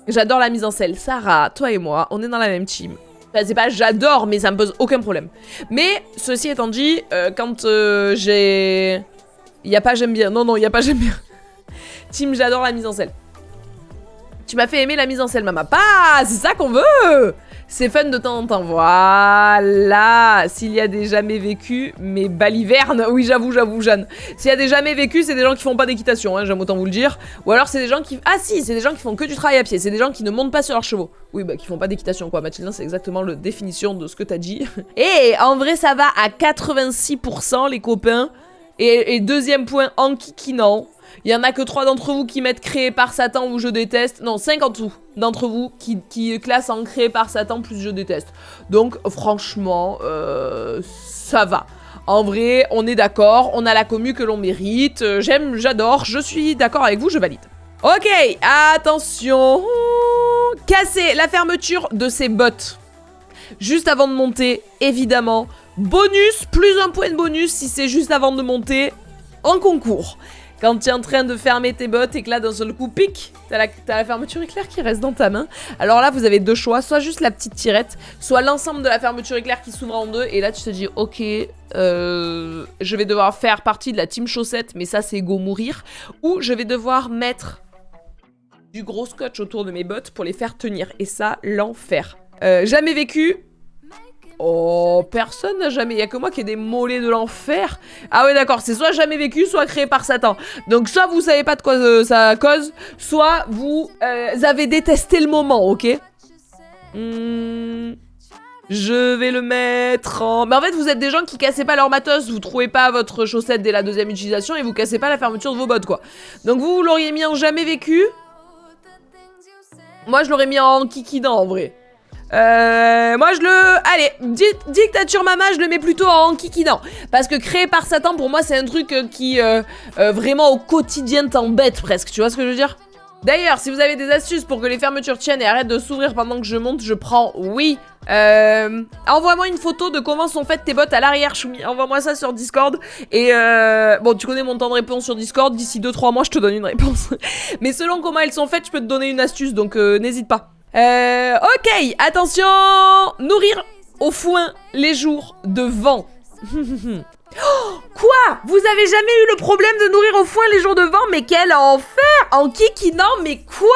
J'adore la mise en scène. Sarah, toi et moi, on est dans la même team. Enfin, c'est pas j'adore, mais ça me pose aucun problème. Mais, ceci étant dit, quand j'ai... Y a pas j'aime bien. Non, y a pas j'aime bien. Team, j'adore la mise en scène. Tu m'as fait aimer la mise en scène, maman. Pas, c'est ça qu'on veut. C'est fun de temps en temps. Voilà. S'il y a des jamais vécus, mais baliverne. Oui, j'avoue, Jeanne. S'il y a des jamais vécus, c'est des gens qui font pas d'équitation, hein, j'aime autant vous le dire. Ou alors c'est des gens qui... Ah si, c'est des gens qui font que du travail à pied. C'est des gens qui ne montent pas sur leurs chevaux. Oui, bah qui font pas d'équitation, quoi. Mathilde, c'est exactement la définition de ce que t'as dit. Et en vrai, ça va à 86%, les copains. Et deuxième point, en kikinant. Il y en a que 3 d'entre vous qui mettent créé par Satan ou je déteste. Non, 5 en tout d'entre vous qui classent en créé par Satan plus je déteste. Donc, franchement, ça va. En vrai, on est d'accord. On a la commu que l'on mérite. J'aime, j'adore. Je suis d'accord avec vous, je valide. Ok, attention. Casser la fermeture de ses bottes. Juste avant de monter, évidemment. Bonus, plus un point de bonus si c'est juste avant de monter en concours. Quand tu es en train de fermer tes bottes et que là, d'un seul coup, pic, t'as la fermeture éclair qui reste dans ta main. Alors là, vous avez 2 choix, soit juste la petite tirette, soit l'ensemble de la fermeture éclair qui s'ouvre en 2. Et là, tu te dis, ok, je vais devoir faire partie de la team chaussette, mais ça, c'est go mourir. Ou je vais devoir mettre du gros scotch autour de mes bottes pour les faire tenir. Et ça, l'enfer. Jamais vécu. Oh, personne n'a jamais... Il y a que moi qui ai des mollets de l'enfer. Ah ouais, d'accord, c'est soit jamais vécu, soit créé par Satan. Donc soit vous savez pas de quoi ça cause, soit vous avez détesté le moment, ok? Je vais le mettre en... Mais en fait, vous êtes des gens qui cassaient pas leur matos, vous trouvez pas votre chaussette dès la 2e utilisation et vous cassez pas la fermeture de vos bottes, quoi. Donc vous l'auriez mis en jamais vécu. Moi, je l'aurais mis en kikinant, en vrai. Moi je le... Allez, dictature mama, je le mets plutôt en kikinant. Parce que créé par Satan, pour moi, c'est un truc qui, vraiment au quotidien t'embête presque. Tu vois ce que je veux dire? D'ailleurs, si vous avez des astuces pour que les fermetures tiennent et arrêtent de s'ouvrir pendant que je monte, je prends oui. Envoie-moi une photo de comment sont faites tes bottes à l'arrière, Choumi. Envoie-moi ça sur Discord. Et bon, tu connais mon temps de réponse sur Discord. D'ici 2-3 mois, je te donne une réponse. Mais selon comment elles sont faites, je peux te donner une astuce, donc n'hésite pas. Ok, attention. Nourrir au foin les jours de vent. Oh, quoi? Vous avez jamais eu le problème de nourrir au foin les jours de vent? Mais quel enfer! En kikinant, mais quoi?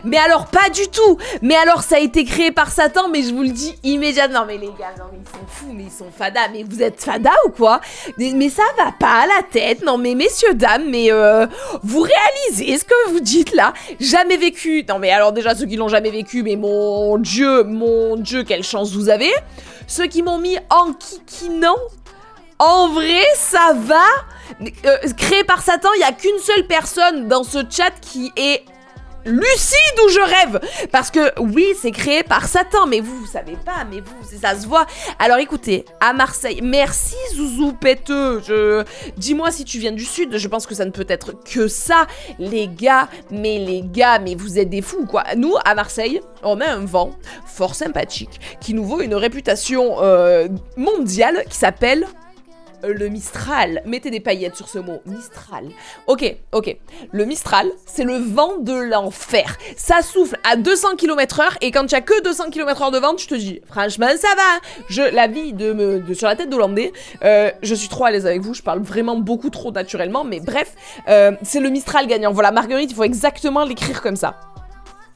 Mais alors pas du tout! Mais alors ça a été créé par Satan, mais je vous le dis immédiatement. Mais les gars, non mais ils sont fous, mais ils sont fada. Mais vous êtes fada ou quoi? Mais ça va pas à la tête. Non mais messieurs, dames, mais vous réalisez ce que vous dites là? Jamais vécu. Non mais alors déjà ceux qui l'ont jamais vécu, mais mon Dieu, quelle chance vous avez. Ceux qui m'ont mis en kikinant. En vrai, ça va. Créé par Satan, il n'y a qu'une seule personne dans ce chat qui est lucide où je rêve. Parce que oui, c'est créé par Satan, mais vous savez pas, mais vous, ça se voit. Alors écoutez, à Marseille, merci Zouzou Péteux, dis-moi si tu viens du sud, je pense que ça ne peut être que ça, les gars, mais vous êtes des fous, quoi. Nous, à Marseille, on a un vent fort sympathique, qui nous vaut une réputation mondiale, qui s'appelle... le Mistral. Mettez des paillettes sur ce mot. Mistral. Ok. Le Mistral, c'est le vent de l'enfer. Ça souffle à 200 km/h et quand il n'y a que 200 km/h de vent, je te dis, franchement, ça va. La vie sur la tête d'Hollandais, je suis trop à l'aise avec vous, je parle vraiment beaucoup trop naturellement, mais bref, c'est le Mistral gagnant. Voilà, Marguerite, il faut exactement l'écrire comme ça.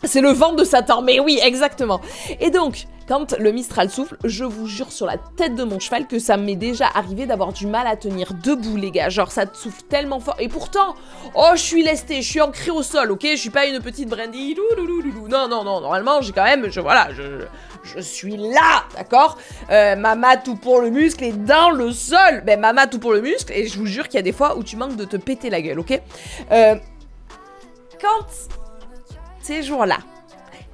C'est le vent de Satan, mais oui, exactement. Et donc, quand le Mistral souffle, je vous jure sur la tête de mon cheval que ça m'est déjà arrivé d'avoir du mal à tenir debout, les gars. Genre, ça souffle tellement fort. Et pourtant, oh, je suis lestée, je suis ancrée au sol, ok? Je suis pas une petite brindille. Non, normalement, j'ai quand même, je suis là, d'accord? Mama tout pour le muscle est dans le sol. Ben, mama tout pour le muscle, et je vous jure qu'il y a des fois où tu manques de te péter la gueule, ok? Quand... ces jours-là,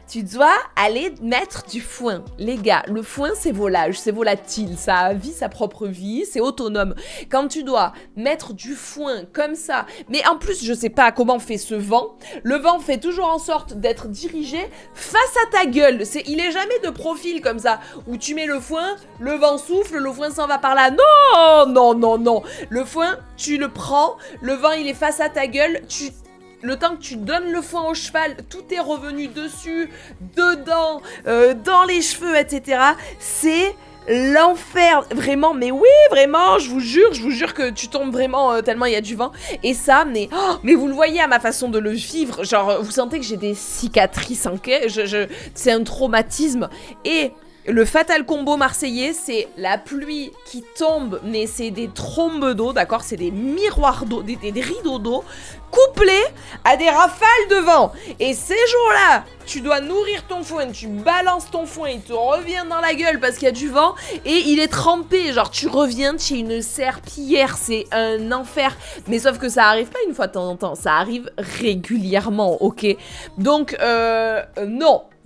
tu dois aller mettre du foin. Les gars, le foin, c'est volage, c'est volatile, ça vit sa propre vie, c'est autonome. Quand tu dois mettre du foin comme ça, mais en plus, je sais pas comment fait ce vent, le vent fait toujours en sorte d'être dirigé face à ta gueule. Il est jamais de profil comme ça, où tu mets le foin, le vent souffle, le foin s'en va par là. Non. Le foin, tu le prends, le vent, il est face à ta gueule, le temps que tu donnes le foin au cheval, tout est revenu dessus, dedans, dans les cheveux, etc. C'est l'enfer, vraiment, mais oui, vraiment, je vous jure que tu tombes vraiment tellement il y a du vent. Et ça, mais vous le voyez à ma façon de le vivre, genre, vous sentez que j'ai des cicatrices, ok, c'est un traumatisme. Et le fatal combo marseillais, c'est la pluie qui tombe, mais c'est des trombes d'eau, d'accord? C'est des miroirs d'eau, des rideaux d'eau, couplés à des rafales de vent. Et ces jours-là, tu dois nourrir ton foin, tu balances ton foin, il te revient dans la gueule parce qu'il y a du vent, et il est trempé, genre tu reviens de chez une serpillière, c'est un enfer. Mais sauf que ça arrive pas une fois de temps en temps, ça arrive régulièrement, ok? Donc,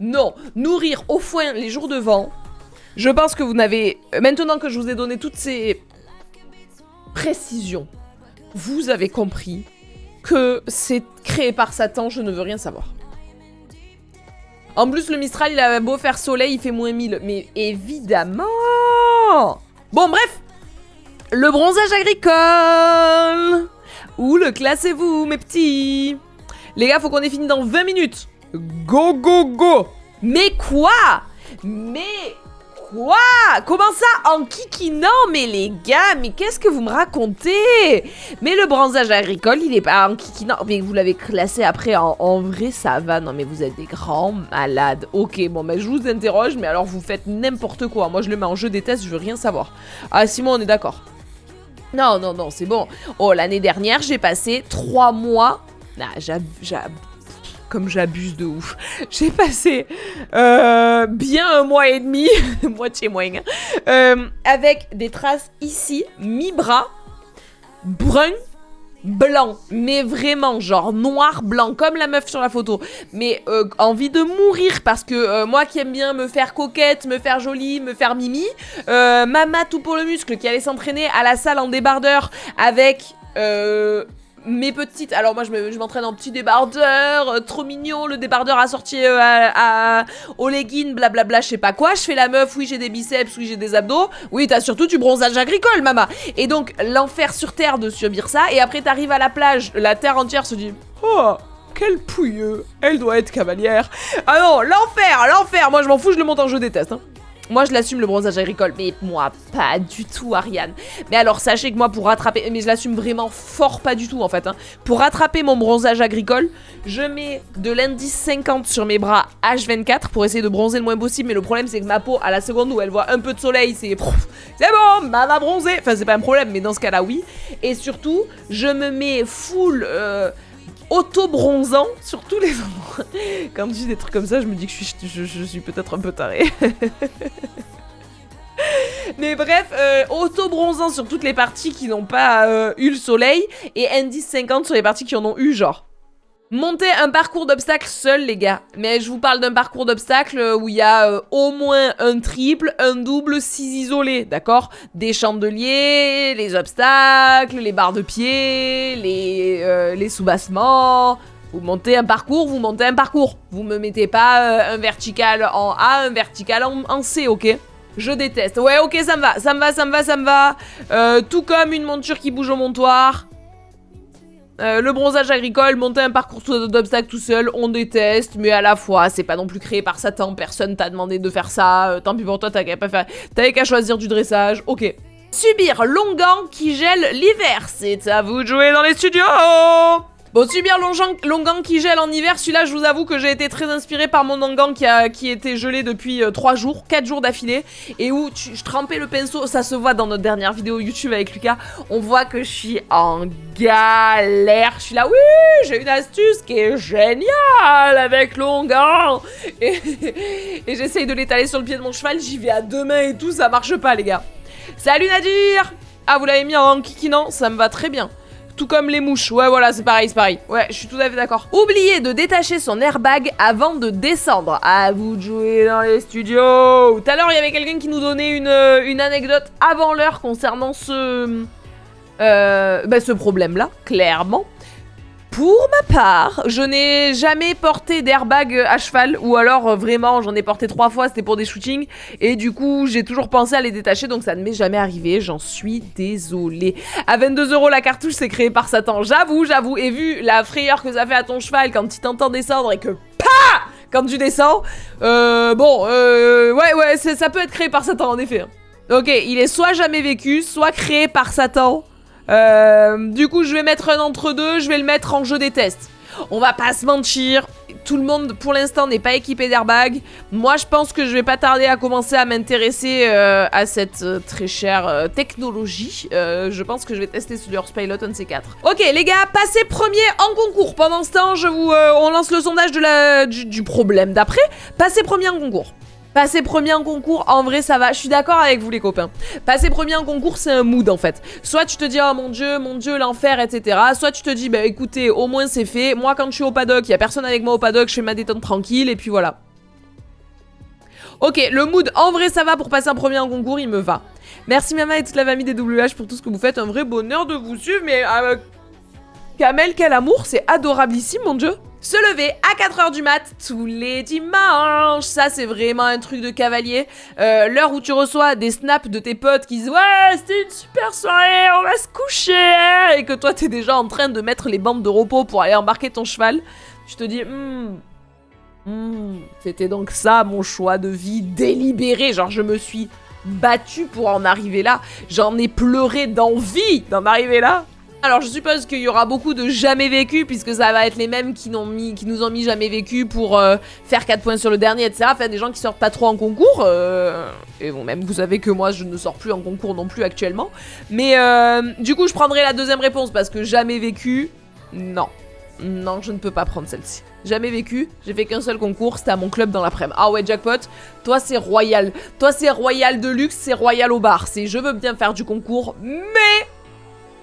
non, nourrir au foin les jours de vent, je pense que vous n'avez... Maintenant que je vous ai donné toutes ces précisions, vous avez compris que c'est créé par Satan, je ne veux rien savoir. En plus, le Mistral, il a beau faire soleil, il fait moins 1000, mais évidemment. Bon, bref, le bronzage agricole. Où le classez-vous, mes petits? Les gars, faut qu'on ait fini dans 20 minutes. Go. Mais quoi? Comment ça en kikinant? Mais les gars, mais qu'est-ce que vous me racontez? Mais le bronzage agricole, il est pas en kikinant. Mais vous l'avez classé après en vrai, ça va. Non mais vous êtes des grands malades. Ok, bon bah je vous interroge, mais alors vous faites n'importe quoi. Moi je le mets en jeu des tests, je veux rien savoir. Ah Simon, on est d'accord. Non, c'est bon. Oh, l'année dernière, j'ai passé 3 mois... Comme j'abuse de ouf. J'ai passé bien 1 mois et demi, moitié moins, avec des traces ici, mi-bras, brun, blanc, mais vraiment genre noir, blanc, comme la meuf sur la photo. Mais envie de mourir parce que moi qui aime bien me faire coquette, me faire jolie, me faire mimi, Mama tout pour le muscle qui allait s'entraîner à la salle en débardeur avec... mes petites... Alors moi je m'entraîne en petit débardeur, trop mignon, le débardeur assorti au legging, blablabla, je sais pas quoi. Je fais la meuf, oui j'ai des biceps, oui j'ai des abdos. Oui t'as surtout du bronzage agricole, mama. Et donc l'enfer sur terre de subir ça. Et après t'arrives à la plage, la terre entière se dit... Oh, quel pouilleux, elle doit être cavalière. Ah non, l'enfer. Moi je m'en fous, je le monte en jeu des tests, hein. Moi, je l'assume, le bronzage agricole. Mais moi, pas du tout, Ariane. Mais alors, sachez que moi, pour rattraper... Mais je l'assume vraiment fort pas du tout, en fait. Hein. Pour rattraper mon bronzage agricole, je mets de l'indice 50 sur mes bras H24 pour essayer de bronzer le moins possible. Mais le problème, c'est que ma peau, à la seconde où elle voit un peu de soleil, c'est bon, m'a bronzé. Enfin, c'est pas un problème, mais dans ce cas-là, oui. Et surtout, je me mets full... auto-bronzant sur tous les endroits. Quand je dis des trucs comme ça, je me dis que je suis peut-être un peu tarée. Mais bref, auto-bronzant sur toutes les parties qui n'ont pas eu le soleil et indice 50 sur les parties qui en ont eu, genre. Monter un parcours d'obstacles seul, les gars. Mais je vous parle d'un parcours d'obstacles où il y a au moins un triple, un double, 6 isolés, d'accord? Des chandeliers, les obstacles, les barres de pied, les sous-bassements. Vous montez un parcours, vous montez un parcours. Vous me mettez pas un vertical en A, un vertical en C, ok? Je déteste. Ouais, ok, ça me va, ça me va, ça me va, ça me va. Tout comme une monture qui bouge au montoir. Le bronzage agricole, monter un parcours d'obstacles tout seul, on déteste, mais à la fois, c'est pas non plus créé par Satan, personne t'a demandé de faire ça, tant pis pour toi, t'avais qu'à choisir du dressage, ok. Subir longan qui gèle l'hiver, c'est à vous de jouer dans les studios. Bon, subir longan qui gèle en hiver, celui-là, je vous avoue que j'ai été très inspirée par mon longan qui était gelé depuis 3 jours, 4 jours d'affilée, et où je trempais le pinceau, ça se voit dans notre dernière vidéo YouTube avec Lucas, on voit que je suis en galère, je suis là, oui, j'ai une astuce qui est géniale avec longan, et j'essaye de l'étaler sur le pied de mon cheval, j'y vais à 2 mains et tout, ça marche pas les gars. Salut Nadir! Ah, vous l'avez mis en kikinant, ça me va très bien. Tout comme les mouches, ouais voilà c'est pareil, ouais je suis tout à fait d'accord. Oubliez de détacher son airbag avant de descendre. À vous de jouer dans les studios. Tout à l'heure il y avait quelqu'un qui nous donnait une anecdote avant l'heure concernant ce problème là, clairement. Pour ma part, je n'ai jamais porté d'airbag à cheval, ou alors vraiment j'en ai porté 3 fois, c'était pour des shootings, et du coup j'ai toujours pensé à les détacher, donc ça ne m'est jamais arrivé, j'en suis désolée. À 22 € la cartouche, c'est créé par Satan, j'avoue, et vu la frayeur que ça fait à ton cheval quand il t'entend descendre et que PAH quand tu descends, ouais, ça peut être créé par Satan en effet. Ok, il est soit jamais vécu, soit créé par Satan. Du coup je vais mettre un entre-deux, je vais le mettre en jeu des tests. On va pas se mentir, tout le monde pour l'instant n'est pas équipé d'airbag. Moi je pense que je vais pas tarder à commencer à m'intéresser à cette très chère technologie. Je pense que je vais tester sur Earth Pilot, un de ces 4. Ok les gars, passez premier en concours. Pendant ce temps, on lance le sondage du problème d'après. Passez premier en concours. Passer premier en concours, en vrai ça va, je suis d'accord avec vous les copains. Passer premier en concours c'est un mood en fait. Soit tu te dis oh mon dieu l'enfer etc. Soit tu te dis bah écoutez au moins c'est fait. Moi quand je suis au paddock, il y a personne avec moi au paddock, je fais ma détente tranquille et puis voilà. Ok, le mood en vrai ça va pour passer un premier en concours, il me va. Merci maman et toute la famille des WH pour tout ce que vous faites, un vrai bonheur de vous suivre. Mais Kamel, quel amour, c'est adorable ici mon dieu. Se lever à 4 h du mat tous les dimanches, ça c'est vraiment un truc de cavalier. L'heure où tu reçois des snaps de tes potes qui disent ouais c'était une super soirée, on va se coucher, et que toi t'es déjà en train de mettre les bandes de repos pour aller embarquer ton cheval, tu te dis c'était donc ça mon choix de vie délibéré, genre je me suis battue pour en arriver là, j'en ai pleuré d'envie d'en arriver là. Alors je suppose qu'il y aura beaucoup de jamais vécu puisque ça va être les mêmes qui nous ont mis jamais vécu pour faire 4 points sur le dernier, etc. Enfin des gens qui sortent pas trop en concours. Et bon même vous savez que moi je ne sors plus en concours non plus actuellement. Mais du coup je prendrai la deuxième réponse parce que jamais vécu, non. Non je ne peux pas prendre celle-ci. Jamais vécu, j'ai fait qu'un seul concours, c'était à mon club dans l'après-midi. Ah ouais jackpot, toi c'est royal. Toi c'est royal de luxe, c'est royal au bar. C'est je veux bien faire du concours mais...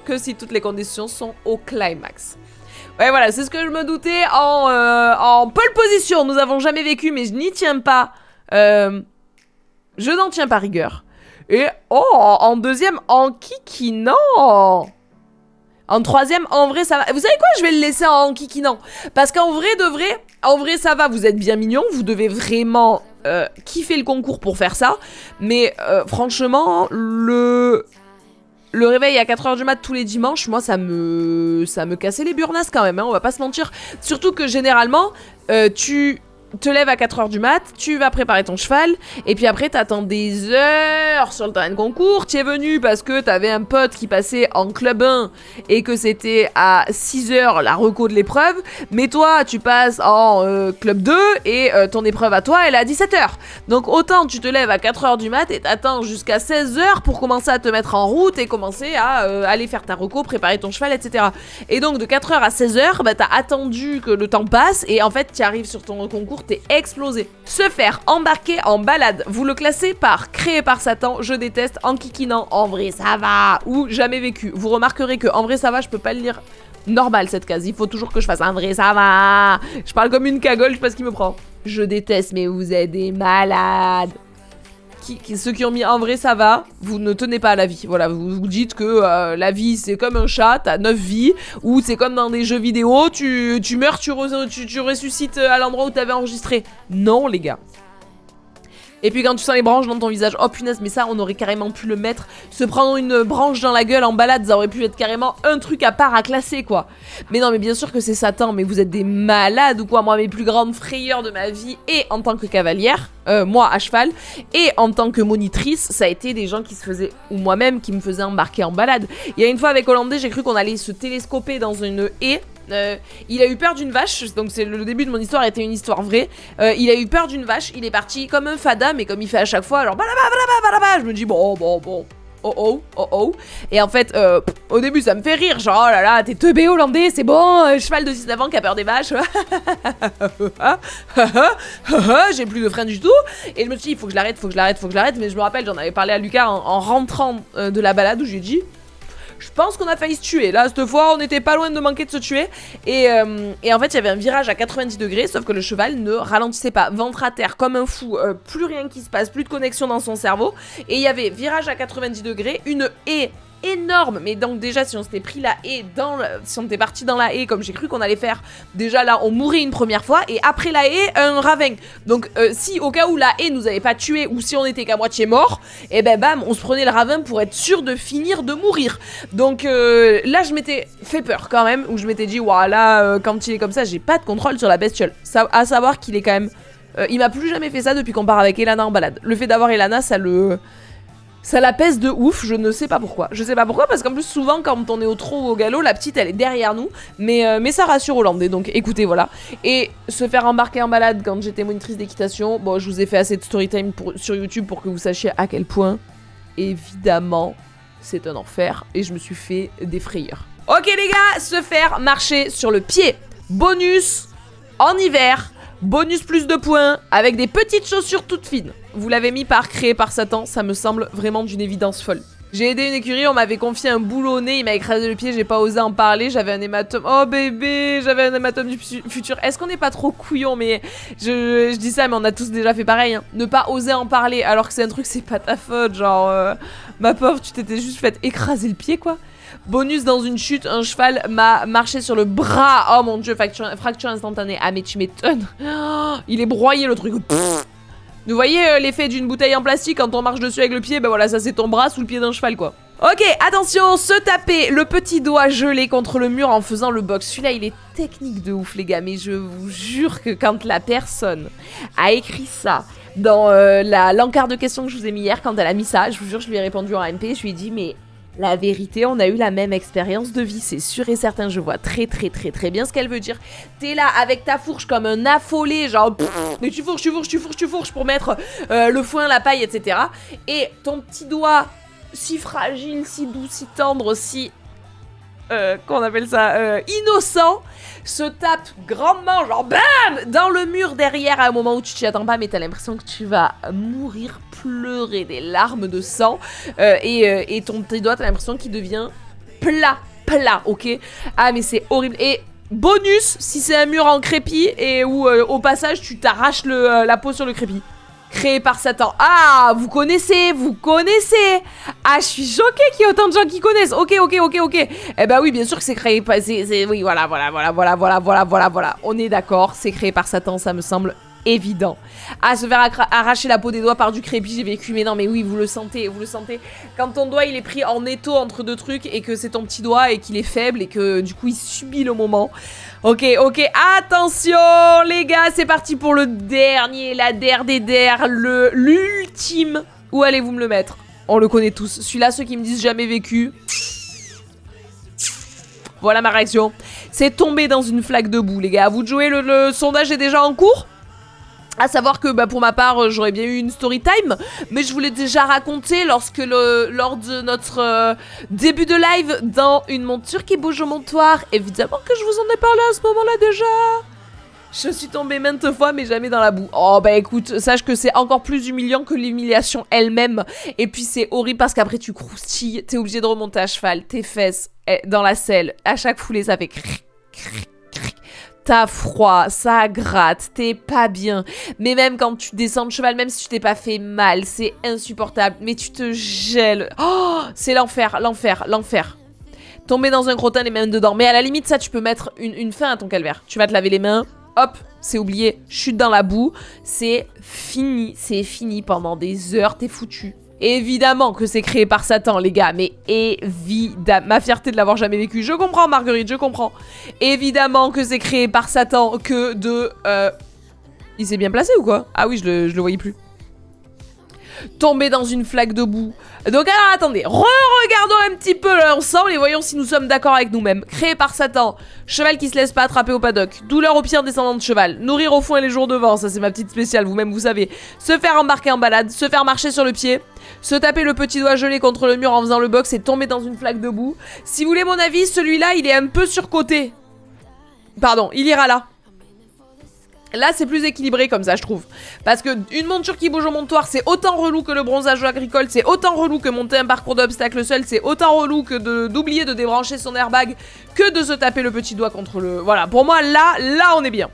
que si toutes les conditions sont au climax. Ouais voilà, c'est ce que je me doutais en pole position. Nous avons jamais vécu mais je n'y tiens pas. Je n'en tiens pas rigueur. Et en deuxième, en kikinant. En troisième, en vrai ça va. Vous savez quoi, je vais le laisser en kikinant. Parce qu'en vrai de vrai, en vrai ça va, vous êtes bien mignon. Vous devez vraiment kiffer le concours pour faire ça. Mais franchement, le réveil à 4 h du mat tous les dimanches, moi ça me cassait les burnasses quand même, hein, on va pas se mentir. Surtout que généralement, tu te lèves à 4 h du mat, tu vas préparer ton cheval, et puis après t'attends des heures sur le terrain de concours, tu es venu parce que t'avais un pote qui passait en club 1 et que c'était à 6 h la reco de l'épreuve, mais toi tu passes en club 2 et ton épreuve à toi elle est à 17 h. Donc autant tu te lèves à 4 h du mat et t'attends jusqu'à 16 h pour commencer à te mettre en route et commencer à aller faire ta reco, préparer ton cheval, etc. Et donc de 4 h à 16 h, bah t'as attendu que le temps passe et en fait tu arrives sur ton concours, t'es explosé. Se faire embarquer en balade, vous le classez par créé par Satan, je déteste, en kikinant, en vrai ça va, ou jamais vécu. Vous remarquerez que en vrai ça va, je peux pas le lire Normal cette case, il faut toujours que je fasse un vrai ça va. Je parle comme une cagole, je sais pas ce qui me prend. Je déteste, mais vous êtes des malades. Ceux qui ont mis en vrai ça va, vous ne tenez pas à la vie. Voilà, vous vous dites que la vie c'est comme un chat, t'as 9 vies, ou c'est comme dans des jeux vidéo, tu meurs, tu ressuscites à l'endroit où t'avais enregistré. Non les gars. Et puis quand tu sens les branches dans ton visage, oh punaise, mais ça on aurait carrément pu le mettre, se prendre une branche dans la gueule en balade, ça aurait pu être carrément un truc à part à classer quoi. Mais non mais bien sûr que c'est Satan, mais vous êtes des malades ou quoi. Moi mes plus grandes frayeurs de ma vie, et en tant que cavalière, moi à cheval, et en tant que monitrice, ça a été des gens qui se faisaient, ou moi-même qui me faisaient embarquer en balade. Il y a une fois avec Hollandais, j'ai cru qu'on allait se télescoper dans une haie. Il a eu peur d'une vache, donc c'est le début de mon histoire était une histoire vraie. Il a eu peur d'une vache, il est parti comme un fada, mais comme il fait à chaque fois, alors balaba, je me dis bon, oh. Et en fait, au début ça me fait rire, genre oh là là, t'es teubé Hollandais, c'est bon, cheval de 19 ans qui a peur des vaches. J'ai plus de frein du tout. Et je me suis dit, faut que je l'arrête. Mais je me rappelle, j'en avais parlé à Lucas en rentrant de la balade où je lui ai dit. Je pense qu'on a failli se tuer. Là, cette fois, on n'était pas loin de manquer de se tuer. Et en fait, il y avait un virage à 90 degrés, sauf que le cheval ne ralentissait pas. Ventre à terre, comme un fou, plus rien qui se passe, plus de connexion dans son cerveau. Et il y avait virage à 90 degrés, une haie énorme, mais donc déjà si on s'était pris la haie si on était parti dans la haie comme j'ai cru qu'on allait faire, déjà là on mourait une première fois et après la haie un ravin. Donc si au cas où la haie nous avait pas tué ou si on était qu'à moitié mort, et ben bam on se prenait le ravin pour être sûr de finir de mourir. Donc là je m'étais fait peur quand même, où je m'étais dit voilà quand il est comme ça j'ai pas de contrôle sur la bestiole. À savoir qu'il est quand même il m'a plus jamais fait ça depuis qu'on part avec Elana en balade. Le fait d'avoir Elana ça la pèse de ouf, je ne sais pas pourquoi. Je sais pas pourquoi, parce qu'en plus, souvent, quand on est au trot ou au galop, la petite, elle est derrière nous. Mais ça rassure Hollandais, donc écoutez, voilà. Et se faire embarquer en balade quand j'étais monitrice d'équitation, bon, je vous ai fait assez de storytime sur YouTube pour que vous sachiez à quel point, évidemment, c'est un enfer. Et je me suis fait des frayeurs. Ok les gars, se faire marcher sur le pied. Bonus en hiver. Bonus plus de points, avec des petites chaussures toutes fines. Vous l'avez mis créé par Satan, ça me semble vraiment d'une évidence folle. J'ai aidé une écurie, on m'avait confié un boulot au nez, il m'a écrasé le pied, j'ai pas osé en parler, j'avais un hématome. Oh bébé, j'avais un hématome du futur. Est-ce qu'on n'est pas trop couillon? Mais je dis ça, mais on a tous déjà fait pareil. Hein. Ne pas oser en parler, alors que c'est un truc, c'est pas ta faute. Genre, ma pauvre, tu t'étais juste fait écraser le pied, quoi. Bonus dans une chute, un cheval m'a marché sur le bras. Oh mon dieu, fracture instantanée. Ah mais tu m'étonnes. Oh, il est broyé le truc. Pff. Vous voyez l'effet d'une bouteille en plastique quand on marche dessus avec le pied? Ben voilà, ça c'est ton bras sous le pied d'un cheval quoi. Ok, attention, se taper le petit doigt gelé contre le mur en faisant le box. Celui-là, il est technique de ouf les gars, mais je vous jure que quand la personne a écrit ça dans l'encart de questions que je vous ai mis hier, quand elle a mis ça, je vous jure, je lui ai répondu en MP, je lui ai dit mais... La vérité, on a eu la même expérience de vie, c'est sûr et certain, je vois très bien ce qu'elle veut dire. T'es là avec ta fourche comme un affolé, genre mais tu fourches pour mettre le foin, la paille, etc. Et ton petit doigt, si fragile, si doux, si tendre, si... qu'on appelle ça innocent, se tape grandement, genre BAM dans le mur derrière à un moment où tu t'y attends pas, mais t'as l'impression que tu vas mourir, pleurer des larmes de sang, et ton petit doigt, t'as l'impression qu'il devient plat, ok? Ah mais c'est horrible. Et bonus, si c'est un mur en crépi et où au passage tu t'arraches la peau sur le crépi. Créé par Satan. Ah, vous connaissez. Ah, je suis choquée qu'il y ait autant de gens qui connaissent. Ok. Eh ben oui, bien sûr que c'est créé par... Oui, voilà. On est d'accord, c'est créé par Satan, ça me semble évident. Ah, se faire arracher la peau des doigts par du crépi, j'ai vécu. Mais non, mais oui, vous le sentez. Quand ton doigt, il est pris en étau entre deux trucs et que c'est ton petit doigt et qu'il est faible et que du coup, il subit le moment. Ok, attention les gars, c'est parti pour le dernier, la der des der, l'ultime. Où allez-vous me le mettre? On le connaît tous. Celui-là, ceux qui me disent jamais vécu. Voilà ma réaction. C'est tombé dans une flaque de boue, les gars. À vous de jouer, le sondage est déjà en cours. À savoir que pour ma part, j'aurais bien eu une story time, mais je vous l'ai déjà raconté lors de notre début de live dans une monture qui bouge au montoir. Évidemment que je vous en ai parlé à ce moment-là déjà. Je suis tombée maintes fois, mais jamais dans la boue. Oh, bah écoute, sache que c'est encore plus humiliant que l'humiliation elle-même. Et puis c'est horrible parce qu'après tu croustilles, t'es obligé de remonter à cheval, tes fesses dans la selle. À chaque foulée, ça fait cric, cric, cric. T'as froid, ça gratte, t'es pas bien. Mais même quand tu descends de cheval, même si tu t'es pas fait mal, c'est insupportable. Mais tu te gèles. Oh, c'est l'enfer, l'enfer, l'enfer. Tomber dans un crottin, les mains dedans. Mais à la limite, ça, tu peux mettre une fin à ton calvaire. Tu vas te laver les mains. Hop, c'est oublié, chute dans la boue, c'est fini pendant des heures, t'es foutu. Évidemment que c'est créé par Satan, les gars, mais évidemment, ma fierté de l'avoir jamais vécu, je comprends Marguerite, je comprends. Évidemment que c'est créé par Satan que de... Il s'est bien placé ou quoi? Ah oui, je le voyais plus. Tomber dans une flaque de boue. Donc alors attendez, regardons un petit peu ensemble et voyons si nous sommes d'accord avec nous-mêmes. Créé par Satan, cheval qui se laisse pas attraper au paddock, douleur au pied en descendant de cheval, nourrir au foin les jours de vent, ça c'est ma petite spéciale, vous-même vous savez, se faire embarquer en balade, se faire marcher sur le pied, se taper le petit doigt gelé contre le mur en faisant le box et tomber dans une flaque de boue. Si vous voulez mon avis, celui-là il est un peu surcoté. Pardon, il ira là. Là, c'est plus équilibré comme ça, je trouve. Parce que une monture qui bouge au montoir, c'est autant relou que le bronzage agricole, c'est autant relou que monter un parcours d'obstacles seul, c'est autant relou que d'oublier de débrancher son airbag, que de se taper le petit doigt contre le... Voilà, pour moi, là, on est bien.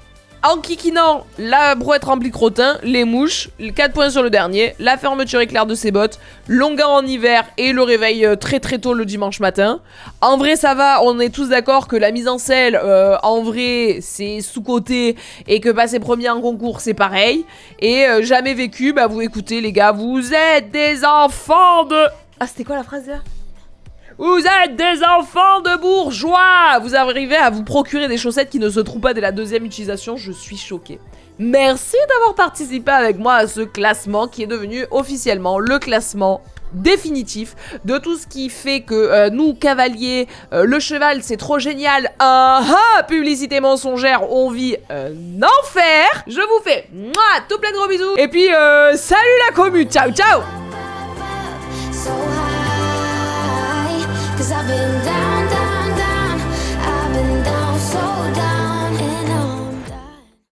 En kikinant, la brouette remplie de crottin, les mouches, 4 points sur le dernier, la fermeture éclair de ses bottes, longueur en hiver et le réveil très tôt le dimanche matin. En vrai ça va, on est tous d'accord que la mise en selle, en vrai c'est sous-coté et que passer premier en concours c'est pareil. Et jamais vécu, bah vous écoutez les gars, vous êtes des enfants de... Ah c'était quoi la phrase là ? Vous êtes des enfants de bourgeois! Vous arrivez à vous procurer des chaussettes qui ne se trouvent pas dès la deuxième utilisation, je suis choquée. Merci d'avoir participé avec moi à ce classement qui est devenu officiellement le classement définitif de tout ce qui fait que nous, cavaliers, le cheval c'est trop génial, publicité mensongère, on vit un enfer. Je vous fais tout plein de gros bisous et puis salut la commu, ciao ciao! 'Cause I've been down